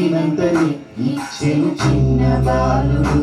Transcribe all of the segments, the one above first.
అడిగినంతని ఇచ్చెను చిన్న బాలుడు.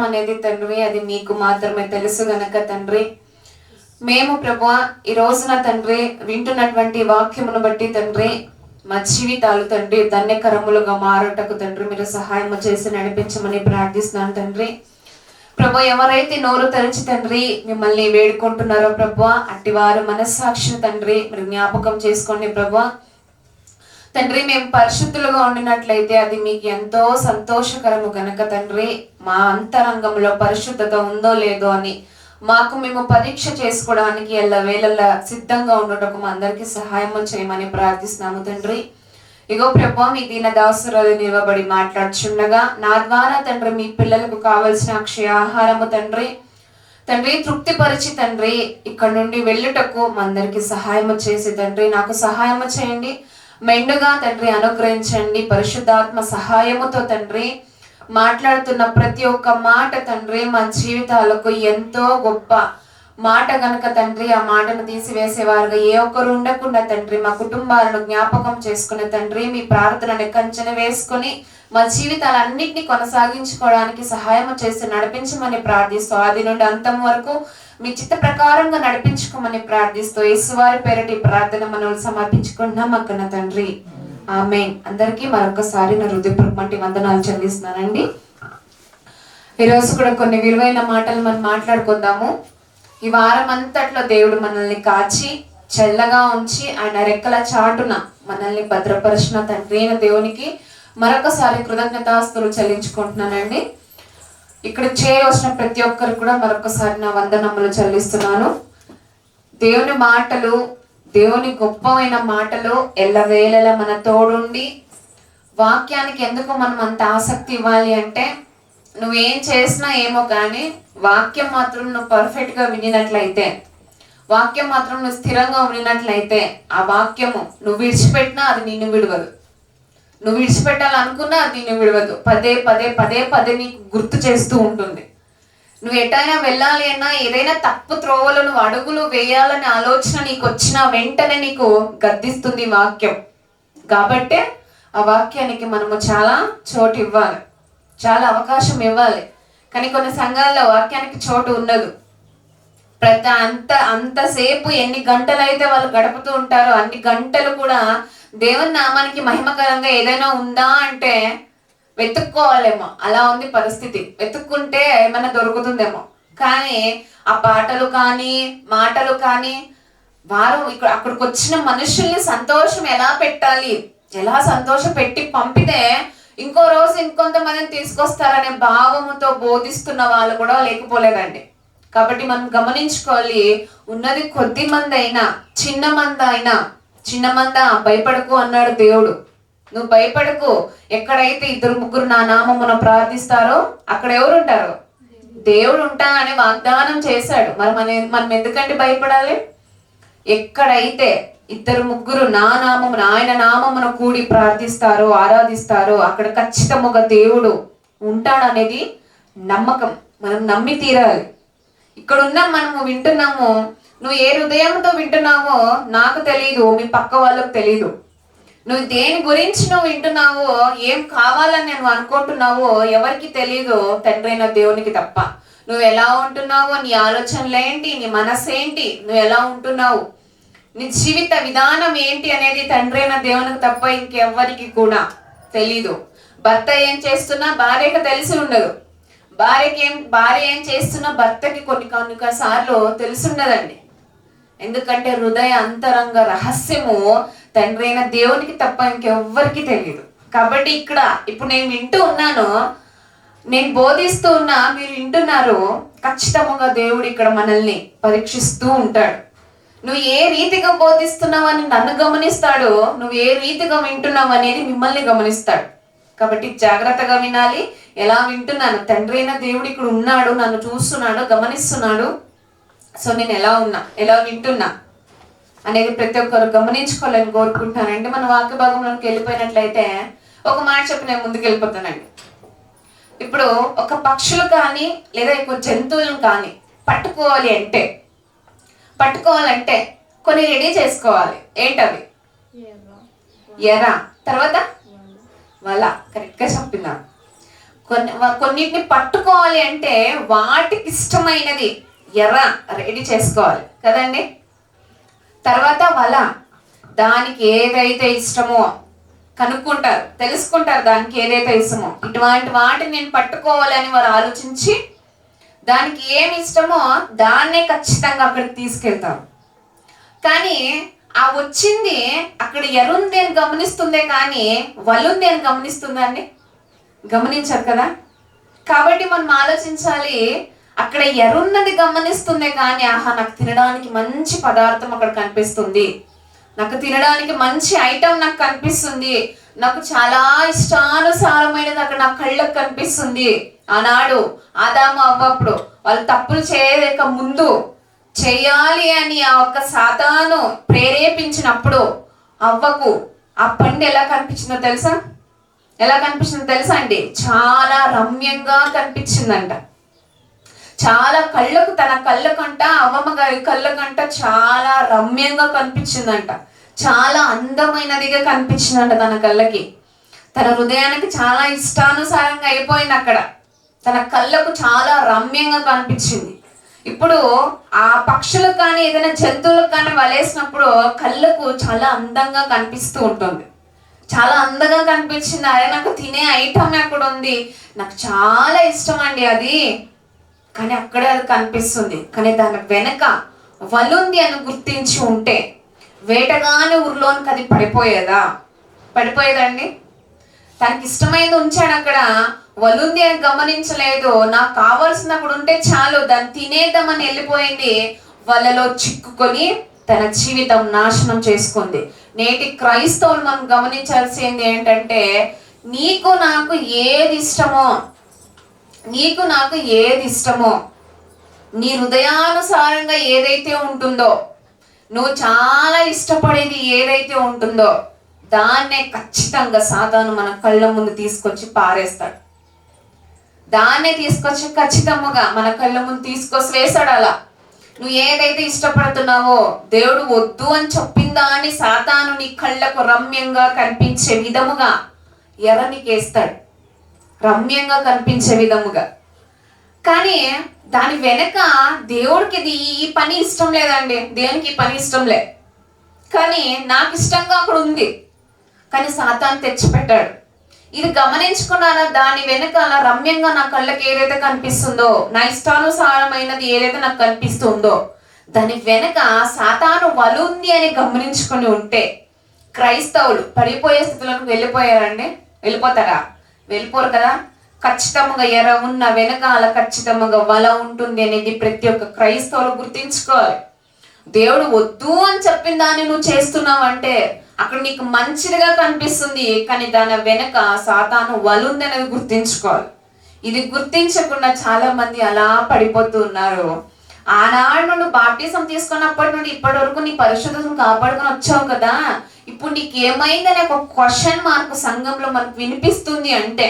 అనేది తండ్రి అది మీకు మాత్రమే తెలుసు గనక తండ్రి, మేము ప్రభువా ఈ రోజున తండ్రి వింటున్నటువంటి వాక్యమును బట్టి తండ్రి మా జీవితాలు తండ్రి ధన్యకరములుగా మారుటకు తండ్రి మీరు సహాయం చేసి నడిపించమని ప్రార్థిస్తున్నాను తండ్రి. ప్రభు ఎవరైతే నోరు తెరిచి తండ్రి మిమ్మల్ని వేడుకుంటున్నారో ప్రభు అట్టి వారు మనస్సాక్షిని తండ్రి మీరు జ్ఞాపకం చేసుకోండి ప్రభు. తండ్రి మేము పరిశుద్ధులుగా ఉండినట్లయితే అది మీకు ఎంతో సంతోషకరము గనక తండ్రి మా అంతరంగంలో పరిశుద్ధత ఉందో లేదో అని మాకు మేము పరీక్ష చేసుకోవడానికి ఎల్లవేళలా సిద్ధంగా ఉండటకు మా అందరికీ సహాయం చేయమని ప్రార్థిస్తున్నాము తండ్రి. ఇగో ప్రభు మీ దీన దాసురాలు నిలబడి మాట్లాడుచుండగా నా ద్వారా తండ్రి మీ పిల్లలకు కావలసిన అక్షయ ఆహారము తండ్రి తండ్రి తృప్తిపరిచి తండ్రి ఇక్కడ నుండి వెళ్ళుటకు మా అందరికీ సహాయం చేసి తండ్రి నాకు సహాయం చేయండి, మెండుగా తండ్రి అనుగ్రహించండి. పరిశుద్ధాత్మ సహాయముతో తండ్రి మాట్లాడుతున్న ప్రతి ఒక్క మాట తండ్రి మా జీవితాలకు ఎంతో గొప్ప మాట గనక తండ్రి ఆ మాటను తీసివేసేవారుగా ఏ ఒక్కరు ఉండకుండా తండ్రి మా కుటుంబాలను జ్ఞాపకం చేసుకునే తండ్రి మీ ప్రార్థనని కంచెన వేసుకొని మా జీవితాలన్నింటినీ కొనసాగించుకోవడానికి సహాయం చేసి నడిపించమని ప్రార్థిస్తూ ఆది నుండి అంతం వరకు మీ చిత్త ప్రకారంగా నడిపించుకోమని ప్రార్థిస్తూ యేసువారి పేరటి ప్రార్థన మనం సమర్పించుకుంటున్నాం అక్కన తండ్రి, ఆమేన్. అందరికీ మరొకసారి నా హృదయపూర్వక వందనాలు చెల్లిస్తున్నానండి. ఈరోజు కూడా కొన్ని విలువైన మాటలు మనం మాట్లాడుకుందాము. ఈ వారం అంతట్లో దేవుడు మనల్ని కాచి చల్లగా ఉంచి ఆయన రెక్కల చాటున మనల్ని భద్రపరిచిన తండ్రి అయిన దేవునికి మరొకసారి కృతజ్ఞతాస్తులు చెల్లించుకుంటున్నానండి. ఇక్కడ చేయవలసిన ప్రతి ఒక్కరు కూడా మరొకసారి నా వందనములు చెల్లిస్తున్నాను. దేవుని మాటలు, దేవుని గొప్పమైన మాటలు ఎల్లవేళలా మన తోడుండి వాక్యానికి ఎందుకు మనం అంత ఆసక్తి ఇవ్వాలి అంటే నువ్వేం చేసినా ఏమో కానీ వాక్యం మాత్రం నువ్వు పర్ఫెక్ట్గా వినినట్లయితే, వాక్యం మాత్రం నువ్వు స్థిరంగా వినినట్లయితే ఆ వాక్యము నువ్వు విడిచిపెట్టినా అది నిన్ను విడవదు, నువ్వు విడిచిపెట్టాలనుకున్నా అది నిన్ను విడవదు. పదే పదే పదే పదే నీకు గుర్తు చేస్తూ ఉంటుంది. నువ్వు ఎటైనా వెళ్ళాలి అన్నా ఏదైనా తప్పు త్రోవలు నువ్వు అడుగులు వేయాలనే ఆలోచన నీకు వచ్చిన వెంటనే నీకు గద్దిస్తుంది వాక్యం. కాబట్టే ఆ వాక్యానికి మనము చాలా చోటు ఇవ్వాలి, చాలా అవకాశం ఇవ్వాలి. కానీ కొన్ని సంఘాల్లో వాక్యానికి చోటు ఉండదు. అంతసేపు ఎన్ని గంటలు అయితే వాళ్ళు గడుపుతూ ఉంటారో అన్ని గంటలు కూడా దేవుని నామానికి మహిమకరంగా ఏదైనా ఉందా అంటే వెతుక్కోవాలేమో, అలా ఉంది పరిస్థితి. వెతుక్కుంటే ఏమైనా దొరుకుతుందేమో. కానీ ఆ పాటలు కానీ మాటలు కానీ వారు అక్కడికి వచ్చిన మనుషుల్ని సంతోషం ఎలా పెట్టాలి, ఎలా సంతోష పెట్టి పంపితే ఇంకో రోజు ఇంకొంతమందిని తీసుకొస్తారనే భావముతో బోధిస్తున్న వాళ్ళు కూడా లేకపోలేదండి. కాబట్టి మనం గమనించుకోవాలి, ఉన్నది కొద్ది మంది అయినా చిన్న మంద భయపడకు అన్నాడు దేవుడు. నువ్వు భయపడకు. ఎక్కడైతే 2-3 నా నామమున ప్రార్థిస్తారో అక్కడ ఎవరు ఉంటారు? దేవుడు ఉంటానని వాగ్దానం చేశాడు. మరి మనం ఎందుకంటే భయపడాలి? ఎక్కడైతే 2-3 నా నామమున ఆయన నామమున కూడి ప్రార్థిస్తారో ఆరాధిస్తారో అక్కడ ఖచ్చితముగా దేవుడు ఉంటాడనేది నమ్మకం. మనం నమ్మి తీరాలి. ఇక్కడ ఉన్నాం, మనము వింటున్నాము. నువ్వు ఏ హృదయంతో వింటున్నావో నాకు తెలీదు, మీ పక్క వాళ్ళకు తెలీదు. నువ్వు దేని గురించి నువ్వు వింటున్నావో, ఏం కావాలని నువ్వు అనుకుంటున్నావో ఎవరికి తెలీదు, తండ్రైన దేవునికి తప్ప. నువ్వు ఎలా ఉంటున్నావో, నీ ఆలోచనలు ఏంటి, నీ మనసు ఏంటి, నువ్వు ఎలా ఉంటున్నావు, నీ జీవిత విధానం ఏంటి అనేది తండ్రైన దేవునికి తప్ప ఇంకెవ్వరికి కూడా తెలీదు. భర్త ఏం చేస్తున్నా భార్యకు తెలిసి ఉండదు. భార్య ఏం చేస్తున్నా భర్తకి కొన్ని సార్లు తెలిసి ఉండదండి. ఎందుకంటే హృదయ అంతరంగ రహస్యము తండ్రైన దేవునికి తప్ప ఇంకెవ్వరికి తెలియదు. కాబట్టి ఇప్పుడు నేను వింటూ ఉన్నాను, నేను బోధిస్తూ ఉన్నా, మీరు వింటున్నారు. ఖచ్చితంగా దేవుడు ఇక్కడ మనల్ని పరీక్షిస్తూ ఉంటాడు. నువ్వు ఏ రీతిగా బోధిస్తున్నావు అని నన్ను గమనిస్తాడు, నువ్వు ఏ రీతిగా వింటున్నావు అనేది మిమ్మల్ని గమనిస్తాడు. కాబట్టి జాగ్రత్తగా వినాలి. ఎలా వింటున్నాను, తండ్రైన దేవుడు ఇక్కడ ఉన్నాడు, నన్ను చూస్తున్నాడు, గమనిస్తున్నాడు. సో నేను ఎలా వింటున్నా అనేది ప్రతి ఒక్కరు గమనించుకోవాలని కోరుకుంటానండి. మన వాక్య భాగంలోకి వెళ్ళిపోయినట్లయితే ఒక మాట చెప్పి నేను ముందుకు వెళ్ళిపోతానండి. ఇప్పుడు ఒక పక్షులు కానీ లేదా ఇంకో జంతువులను కానీ పట్టుకోవాలంటే కొన్ని రెడీ చేసుకోవాలి. ఏంటవి? ఎర, తర్వాత వల. కరెక్ట్గా చెప్తున్నాను. కొన్నిటిని పట్టుకోవాలి అంటే వాటికి ఇష్టమైనది ఎర్ర రెడీ చేసుకోవాలి కదండి. తర్వాత వల, దానికి ఏదైతే ఇష్టమో కనుక్కుంటారు, తెలుసుకుంటారు దానికి ఏదైతే ఇష్టమో. ఇటువంటి వాటిని నేను పట్టుకోవాలని వారు ఆలోచించి దానికి ఏమి ఇష్టమో దాన్నే ఖచ్చితంగా అక్కడికి తీసుకెళ్తారు. కానీ ఆ వచ్చింది అక్కడ ఎరుంది అని గమనిస్తుందే కానీ వలుంది అని గమనిస్తుందా అండి? గమనించరు కదా. కాబట్టి మనం ఆలోచించాలి, అక్కడ ఎరున్నది గమనిస్తుందే కానీ ఆహా నాకు తినడానికి మంచి పదార్థం అక్కడ కనిపిస్తుంది, నాకు తినడానికి మంచి ఐటమ్ నాకు కనిపిస్తుంది, నాకు చాలా ఇష్టానుసారమైనది అక్కడ నా కళ్ళకు కనిపిస్తుంది. ఆనాడు ఆదాము అవ్వప్పుడు వాళ్ళు తప్పులు చేయలేక ముందు చెయ్యాలి అని ఆ ఒక్క సాతాను ప్రేరేపించినప్పుడు అవ్వకు ఆ పండు ఎలా కనిపించిందో తెలుసా? ఎలా కనిపించిందో తెలుసా అండి? చాలా రమ్యంగా కనిపించిందంట. చాలా కళ్ళకు, తన కళ్ళకంట, అవ్వమ్మ గారి కళ్ళకంట చాలా రమ్యంగా కనిపించిందంట. చాలా అందమైనదిగా కనిపించిందంట తన కళ్ళకి. తన హృదయానికి చాలా ఇష్టానుసారంగా అయిపోయింది అక్కడ. తన కళ్ళకు చాలా రమ్యంగా కనిపించింది. ఇప్పుడు ఆ పక్షులకు కానీ ఏదైనా జంతువులకు కానీ వలేసినప్పుడు కళ్ళకు చాలా అందంగా కనిపిస్తూ ఉంటుంది. చాలా అందంగా కనిపించింది. అదే నాకు తినే ఐటమ్ అక్కడ ఉంది, నాకు చాలా ఇష్టం అండి అది, కానీ అక్కడే అది కనిపిస్తుంది. కానీ దాని వెనక వలుంది అని గుర్తించి ఉంటే వేటగాని ఊరిలోనికి అది పడిపోయేదా? పడిపోయేదండి. తనకి ఇష్టమైనది ఉంచాడు అక్కడ, వలుంది అని గమనించలేదు. నాకు కావాల్సింది అక్కడ ఉంటే చాలు, దాన్ని తినేద్దామని వెళ్ళిపోయింది. వలలో చిక్కుకొని తన జీవితం నాశనం చేసుకుంది. నేటి క్రైస్తవులు మనం గమనించాల్సింది ఏంటంటే, నీకు నాకు ఏది ఇష్టమో, నీకు నాకు ఏది ఇష్టమో, నీ హృదయానుసారంగా ఏదైతే ఉంటుందో, నువ్వు చాలా ఇష్టపడేది ఏదైతే ఉంటుందో దాన్నే ఖచ్చితంగా సాతాను మన కళ్ళ ముందు తీసుకొచ్చి పారేస్తాడు. దాన్నే తీసుకొచ్చి ఖచ్చితంగా మన కళ్ళ ముందు తీసుకొచ్చి వేస్తాడు. అలా నువ్వు ఏదైతే ఇష్టపడుతున్నావో దేవుడు వద్దు అని చెప్పిన దాన్ని సాతాను నీ కళ్ళకు రమ్యంగా కనిపించే విధముగా ఎర్రనికేస్తాడు, రమ్యంగా కనిపించే విధముగా. కానీ దాని వెనక దేవుడికి ఇది ఈ పని ఇష్టం లేదండి, దేవునికి ఈ పని ఇష్టం లే, కానీ నాకు ఇష్టంగా అక్కడ ఉంది, కానీ సాతాను తెచ్చిపెట్టాడు. ఇది గమనించుకున్నారా? దాని వెనక అలా రమ్యంగా నా కళ్ళకి ఏదైతే కనిపిస్తుందో, నా ఇష్టానుసారమైనది ఏదైతే నాకు కనిపిస్తుందో దాని వెనక సాతాను వలుంది అని గమనించుకొని ఉంటే క్రైస్తవులు పడిపోయే స్థితిలోకి వెళ్ళిపోయారండి? వెళ్ళిపోతారా? వెళ్ళిపోరు కదా. ఖచ్చితంగా ఎర్ర ఉన్న వెనకాల ఖచ్చితంగా వల ఉంటుంది అనేది ప్రతి ఒక్క క్రైస్తవులు గుర్తించుకోవాలి. దేవుడు వద్దు అని చెప్పిన దాన్ని నువ్వు చేస్తున్నావు అంటే అక్కడ నీకు మంచిదిగా కనిపిస్తుంది, కానీ దాని వెనక సాతాను వలుంది అనేది గుర్తించుకోవాలి. ఇది గుర్తించకుండా చాలా మంది అలా పడిపోతూ ఉన్నారు. ఆనాడు నువ్వు బాప్టిజం తీసుకున్నప్పటి నుండి ఇప్పటి వరకు నీ పరిశుద్ధతను కాపాడుకొని వచ్చావు కదా, ఇప్పుడు నీకు ఏమైందని ఒక క్వశ్చన్ మార్క్ సంఘంలో మనకు వినిపిస్తుంది అంటే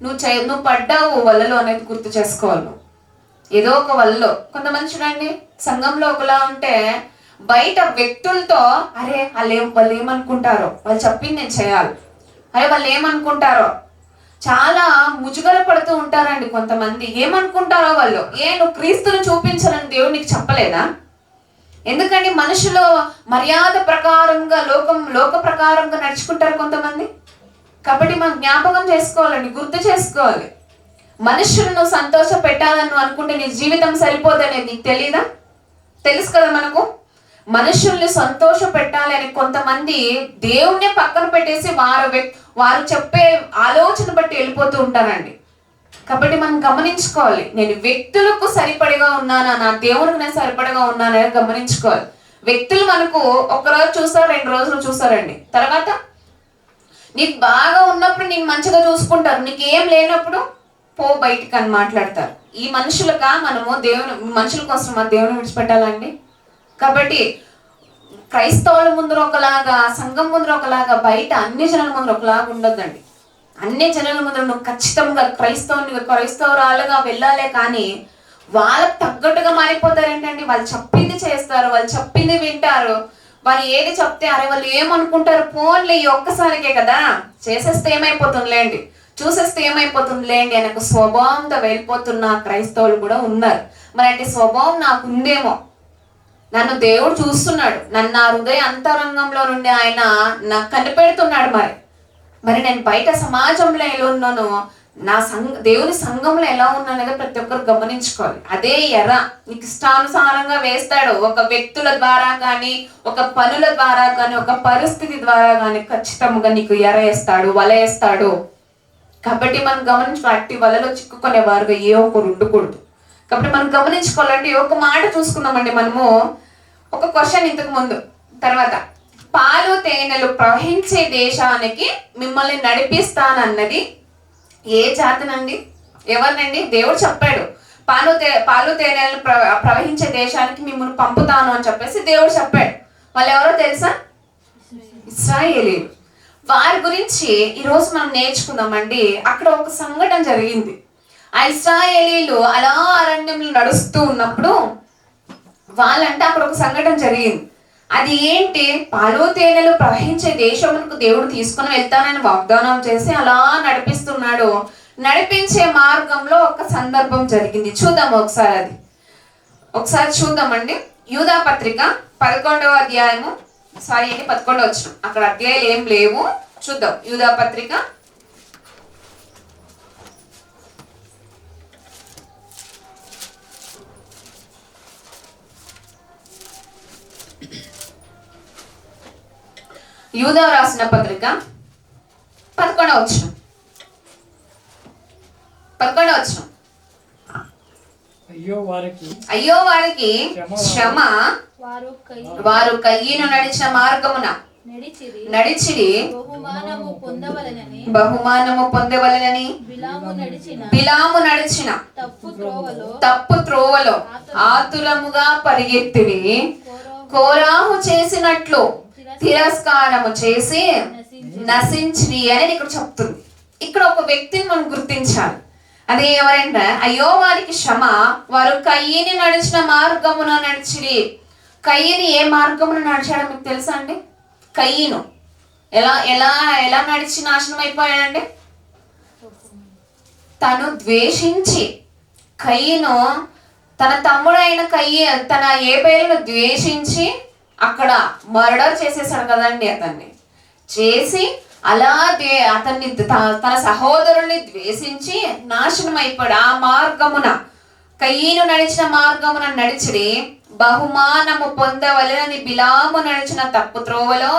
నువ్వు పడ్డావు వలలో అనేది గుర్తు చేసుకోవాలి. ఏదో ఒక వలలో కొంతమంది చూడండి, సంఘంలో ఒకలా ఉంటే బయట వ్యక్తులతో అరే వాళ్ళు ఏమనుకుంటారో, వాళ్ళు చెప్పింది నేను చేయాలి, అరే వాళ్ళు ఏమనుకుంటారో చాలా ముజుగర పడుతూ ఉంటారండి కొంతమంది. ఏమనుకుంటారో వాళ్ళు, నువ్వు క్రీస్తుని చూపించాలని దేవుడు నీకు చెప్పలేదా? ఎందుకంటే మనుషులు మర్యాద ప్రకారంగా లోక ప్రకారంగా నడుచుకుంటారు కొంతమంది. కాబట్టి మనం జ్ఞాపకం చేసుకోవాలండి, గుర్తు చేసుకోవాలి. మనుషులను సంతోష పెట్టాలని అనుకుంటే నీ జీవితం సరిపోదనేది నీకు తెలీదా? తెలుసు కదా మనకు. మనుషుల్ని సంతోష పెట్టాలి అని కొంతమంది దేవుణ్ణి పక్కన పెట్టేసి వారు చెప్పే ఆలోచన బట్టి వెళ్ళిపోతూ ఉంటారండి. కాబట్టి మనం గమనించుకోవాలి, నేను వ్యక్తులకు సరిపడిగా ఉన్నానా, నా దేవునికి నేను సరిపడగా ఉన్నానా గమనించుకోవాలి. వ్యక్తులు మనకు ఒకరోజు చూస్తారు, 2 రోజులు చూస్తారండి, తర్వాత నీకు బాగా ఉన్నప్పుడు నేను మంచిగా చూసుకుంటారు, నీకు ఏం లేనప్పుడు పో బయటికి అని మాట్లాడతారు. ఈ మనుషులకా మనము మనుషుల కోసం మా దేవుని విడిచిపెట్టాలండి? కాబట్టి క్రైస్తవుల ముందర ఒకలాగా, సంఘం ముందర ఒకలాగా, బయట అన్ని జనాల ముందర ఒకలాగా ఉండొద్దండి. అన్ని జనాల ముందర నువ్వు ఖచ్చితంగా క్రైస్తవురాలుగా వెళ్ళాలే, కానీ వాళ్ళకు తగ్గట్టుగా మారిపోతారేంటండి? వాళ్ళు చెప్పింది చేస్తారు, వాళ్ళు చెప్పింది వింటారు, వాళ్ళు ఏది చెప్తే అరే వాళ్ళు ఏమనుకుంటారు, ఫోన్లే ఈ ఒక్కసారికే కదా చేసేస్తే ఏమైపోతుందిలేండి, చూసేస్తే ఏమైపోతుంది లేండి ఆయనకు స్వభావంతో వెళ్ళిపోతున్న క్రైస్తవులు కూడా ఉన్నారు. మరి అంటే స్వభావం నాకు ఉందేమో, నన్ను దేవుడు చూస్తున్నాడు, నన్ను నా హృదయ అంతరంగంలో నుండి ఆయన నాకు కనిపెడుతున్నాడు. మరి నేను బయట సమాజంలో ఎలా ఉన్నానో, నా దేవుని సంఘంలో ఎలా ఉన్నానో ప్రతి ఒక్కరు గమనించుకోవాలి. అదే ఎర్ర నీకు ఇష్టానుసారంగా వేస్తాడు, ఒక వ్యక్తుల ద్వారా కానీ, ఒక పనుల ద్వారా కానీ, ఒక పరిస్థితి ద్వారా కానీ ఖచ్చితంగా నీకు ఎర్ర వేస్తాడు, వల వేస్తాడు. కాబట్టి మనం గమనించుకో, అట్టి వలలో చిక్కుకునే వారుగా ఏ ఒకరు ఉండకూడదు. కాబట్టి మనం గమనించుకోవాలంటే ఒక మాట చూసుకుందామండి. మనము ఒక క్వశ్చన్ ఇంతకు ముందు తర్వాత, పాలు తేనెలు ప్రవహించే దేశానికి మిమ్మల్ని నడిపిస్తానన్నది ఏ జాతినండి? ఎవరినండి? దేవుడు చెప్పాడు పాలు తేనెలను ప్రవహించే దేశానికి మిమ్మల్ని పంపుతాను అని చెప్పేసి దేవుడు చెప్పాడు. వాళ్ళు ఎవరో తెలుసా? ఇశ్రాయేలీయులు. వారి గురించి ఈరోజు మనం నేర్చుకుందామండి. అక్కడ ఒక సంఘటన జరిగింది. ఆ ఇశ్రాయేలీయులు అలా అరణ్యంలో నడుస్తూ ఉన్నప్పుడు వాళ్ళంటే అక్కడ ఒక సంఘటన జరిగింది. అది ఏంటి? పాలు తేనెలు ప్రవహించే దేశమునకు దేవుడు తీసుకుని వెళ్తానని వాగ్దానం చేసి అలా నడిపిస్తున్నాడు. నడిపించే మార్గంలో ఒక సందర్భం జరిగింది. చూద్దాం ఒకసారి చూద్దామండి. యూదా పత్రిక 11వ అధ్యాయము 11వ వచనం. అక్కడ అధ్యాయాలు ఏం లేవు, చూద్దాం. యూదా పత్రిక 11వ వచనం. అయ్యో వారికి శ్రమ, వారు కయ్యను నడిచిన మార్గమున నడిచిరి బహుమానము పొందవలెనని బిలాము నడిచిన తప్పు త్రోవలో ఆతురముగా పరిగెత్తిరి. కోరాహు చేసినట్లు తిరస్కారము చేసి నశించిరి అని ఇక్కడ చెప్తుంది. ఇక్కడ ఒక వ్యక్తిని మనం గుర్తించాలి. అదే ఎవరంటే, అయ్యో వారికి శ్రమ, వారు కయ్యని నడిచిన మార్గమున నడిచిరి. కయ్యని ఏ మార్గమున నడిచాడో మీకు తెలుసా అండి? కయ్యను ఎలా ఎలా ఎలా నడిచి నాశనం అయిపోయాడండి? తను ద్వేషించి, కయ్యను తన తమ్ముడైన తన ఏబేలును ద్వేషించి అక్కడ మర్డర్ చేసేసాడు కదండి. అతన్ని చేసి అలా అతన్ని తన సహోదరుల్ని ద్వేషించి నాశనం అయిపోయాడు. ఆ మార్గమున కయ్యను నడిచిన మార్గమున నడిచిరి బహుమానము పొందవలెనని బిలాము నడిచిన తప్పు త్రోవలో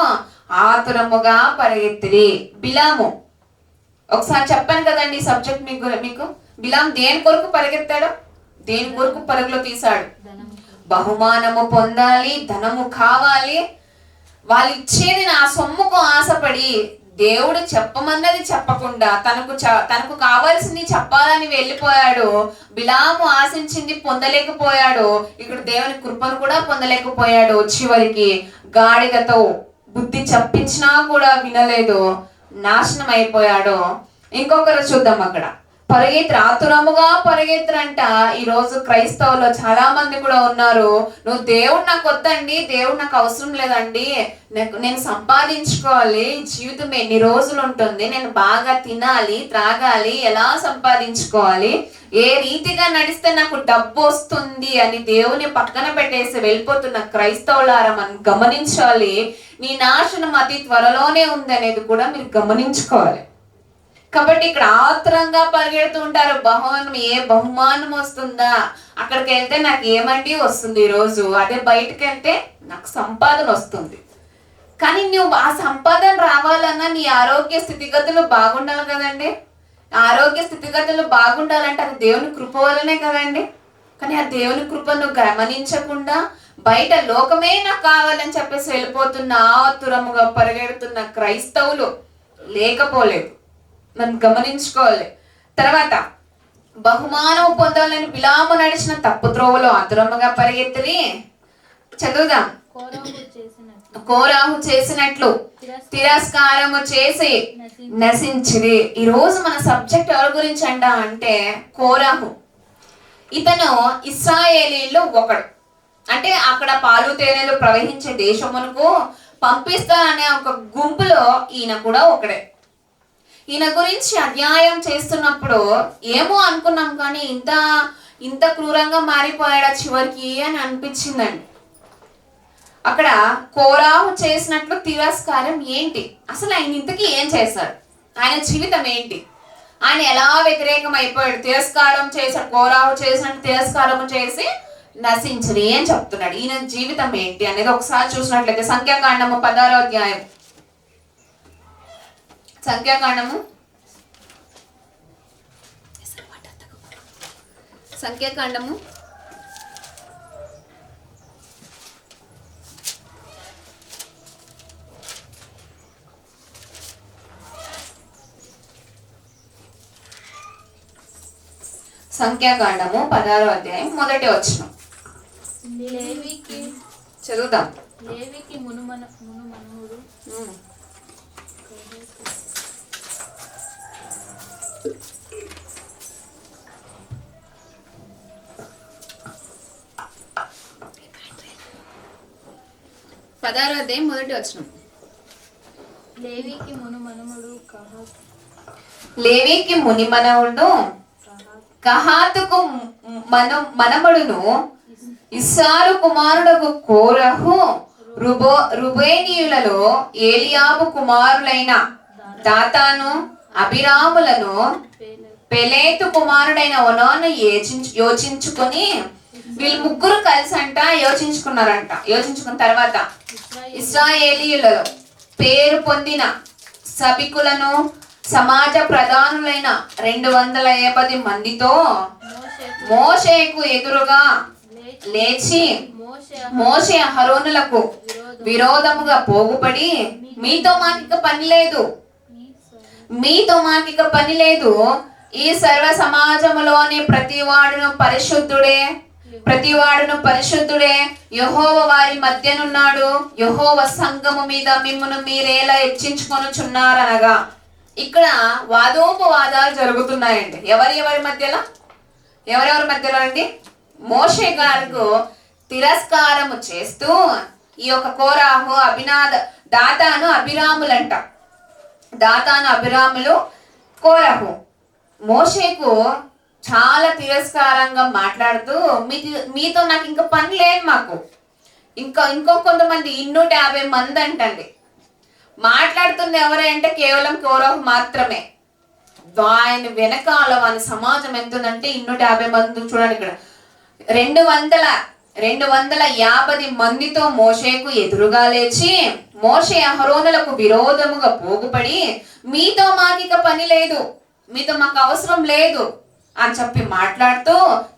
ఆతురముగా పరిగెత్తిరి. బిలాము ఒకసారి చెప్పాను కదండి ఈ సబ్జెక్ట్ మీకు. బిలాం దేని కొరకు పరిగెత్తాడు? దేని కొరకు పరుగులో తీశాడు? బహుమానము పొందాలి, ధనము కావాలి. వాళ్ళు ఇచ్చేది నా సొమ్ముకు ఆశపడి దేవుడు చెప్పమన్నది చెప్పకుండా తనకు కావాల్సింది చెప్పాలని వెళ్ళిపోయాడు. బిలాము ఆశించింది పొందలేకపోయాడు. ఇక్కడ దేవుని కృపను కూడా పొందలేకపోయాడు. చివరికి గాడిదతో బుద్ధి చెప్పించినా కూడా వినలేదు, నాశనం అయిపోయాడు. ఇంకొకరు చూద్దాం. అక్కడ ఆతురముగా పరిగెత్తరంట. ఈ రోజు క్రైస్తవులు చాలా మంది కూడా ఉన్నారు. నువ్వు దేవుడు నాకు వద్దండి, దేవుడు నాకు అవసరం లేదండి, నేను సంపాదించుకోవాలి, జీవితం ఎన్ని రోజులు ఉంటుంది, నేను బాగా తినాలి, త్రాగాలి, ఎలా సంపాదించుకోవాలి, ఏ రీతిగా నడిస్తే నాకు డబ్బు వస్తుంది అని దేవుని పక్కన పెట్టేసి వెళ్ళిపోతున్న క్రైస్తవులారా మనం గమనించాలి. నీ నాశనం అతి త్వరలోనే ఉంది అనేది కూడా మీరు గమనించుకోవాలి. కాబట్టి ఇక్కడ ఆత్రంగా పరిగెడుతూ ఉంటారు. ఏ బహుమానం వస్తుందా, అక్కడికి వెళ్తే నాకు ఏమండి వస్తుంది ఈరోజు, అదే బయటకు వెళ్తే నాకు సంపాదన వస్తుంది. కానీ నువ్వు ఆ సంపాదన రావాలన్నా నీ ఆరోగ్య స్థితిగతులు బాగుండాలి కదండి. ఆరోగ్య స్థితిగతులు బాగుండాలంటే అది దేవుని కృప వల్లనే కదండి. కానీ ఆ దేవుని కృపను గమనించకుండా బయట లోకమే నాకు కావాలని చెప్పేసి వెళ్ళిపోతున్న ఆతురముగా పరిగెడుతున్న క్రైస్తవులు లేకపోలేదు. మనం గమనించుకోవాలి. తర్వాత బహుమానం పొందాలని బిలాము నడిచిన తప్పు త్రోవలో ఆతురముగా పరిగెత్తిరి. చదువుదాం. కోరాహు చేసినట్లు తిరస్కారము చేసి నశించిరి. ఈ రోజు మన సబ్జెక్ట్ ఎవరి గురించి అంటే కోరాహు. ఇతను ఇశ్రాయేలీలో ఒకడు. అంటే అక్కడ పాలు తేనెలు ప్రవహించే దేశమునకు పంపిస్తాననే ఒక గుంపులో ఈయన కూడా ఒకడే. ఈయన గురించి అధ్యాయం చేస్తున్నప్పుడు ఏమో అనుకున్నాం, కానీ ఇంత ఇంత క్రూరంగా మారిపోయాడా చివరికి అని అనిపించిందండి. అక్కడ కోరాహు చేసినట్లు తిరస్కారం ఏంటి? అసలు ఆయన ఇంతకీ ఏం చేశాడు? ఆయన జీవితం ఏంటి? ఆయన ఎలా వ్యతిరేకం అయిపోయాడు? తిరస్కారం చేశాడు, కోరాహు చేసినట్టు తిరస్కారం చేసి నశించని అని చెప్తున్నాడు. ఈయన జీవితం ఏంటి అనేది ఒకసారి చూసినట్లయితే సంఖ్యాకాండము 16వ అధ్యాయం. సంఖ్యాకాండము 16వ అధ్యాయం మొదటి వచనం చదువుదాం. లేవికి మునుమనుడు మొదటి వచనం. లేవికి మునుమనుడు లేవికి మునిమనవుడు కహాతుకు మనమడును ఇస్సారు కుమారుడకు కోరహు రుబేనీయులలో ఏలియాబు కుమారులైన దాతాను అభిరాములను పెలేతు కుమారుడైన ఒనాను యోచించుకొని వీళ్ళు ముగ్గురు కలిసి యోచించుకున్న తర్వాత ఇశ్రాయేలీయులలో పేరు పొందిన సభికులను సమాజ ప్రధానులైన 250 మందితో మోషేకు ఎదురుగా లేచి మోషే అహరోనులకు విరోధముగా పోగుపడి మీతో మాకిక పని లేదు, ఈ సర్వ సమాజములోని ప్రతివాడును పరిశుద్ధుడే, యెహోవా వారి మధ్యనున్నాడు, యెహోవా సంఘము మీద మిమ్మును మీరేలా హెచ్చించుకొనుచున్నారనగా. ఇక్కడ వాదోపవాదాలు జరుగుతున్నాయండి. ఎవరెవరి మధ్యలో అండి? మోషే గారు తిరస్కారము చేస్తూ ఈ యొక్క కోరాహు దాతాను అభిరాములు కోరాహు మోషేకు చాలా తిరస్కారంగా మాట్లాడుతూ మీతో నాకు ఇంకా పని లేదు, మాకు ఇంకో కొంతమంది 250 మంది అంటండి. మాట్లాడుతుంది ఎవరంటే కేవలం కోరాహు మాత్రమే. ఆయన వెనకాల వాని సమాజం ఎంత ఉందంటే 250 మంది. చూడండి ఇక్కడ 250 మందితో మోషేకు ఎదురుగా లేచి మోషే అహరోనులకు విరోధముగా పోగుపడి మీతో మాకిక పని లేదు, మీతో మాకు అవసరం లేదు అని చెప్పి మాట్లాడుతూ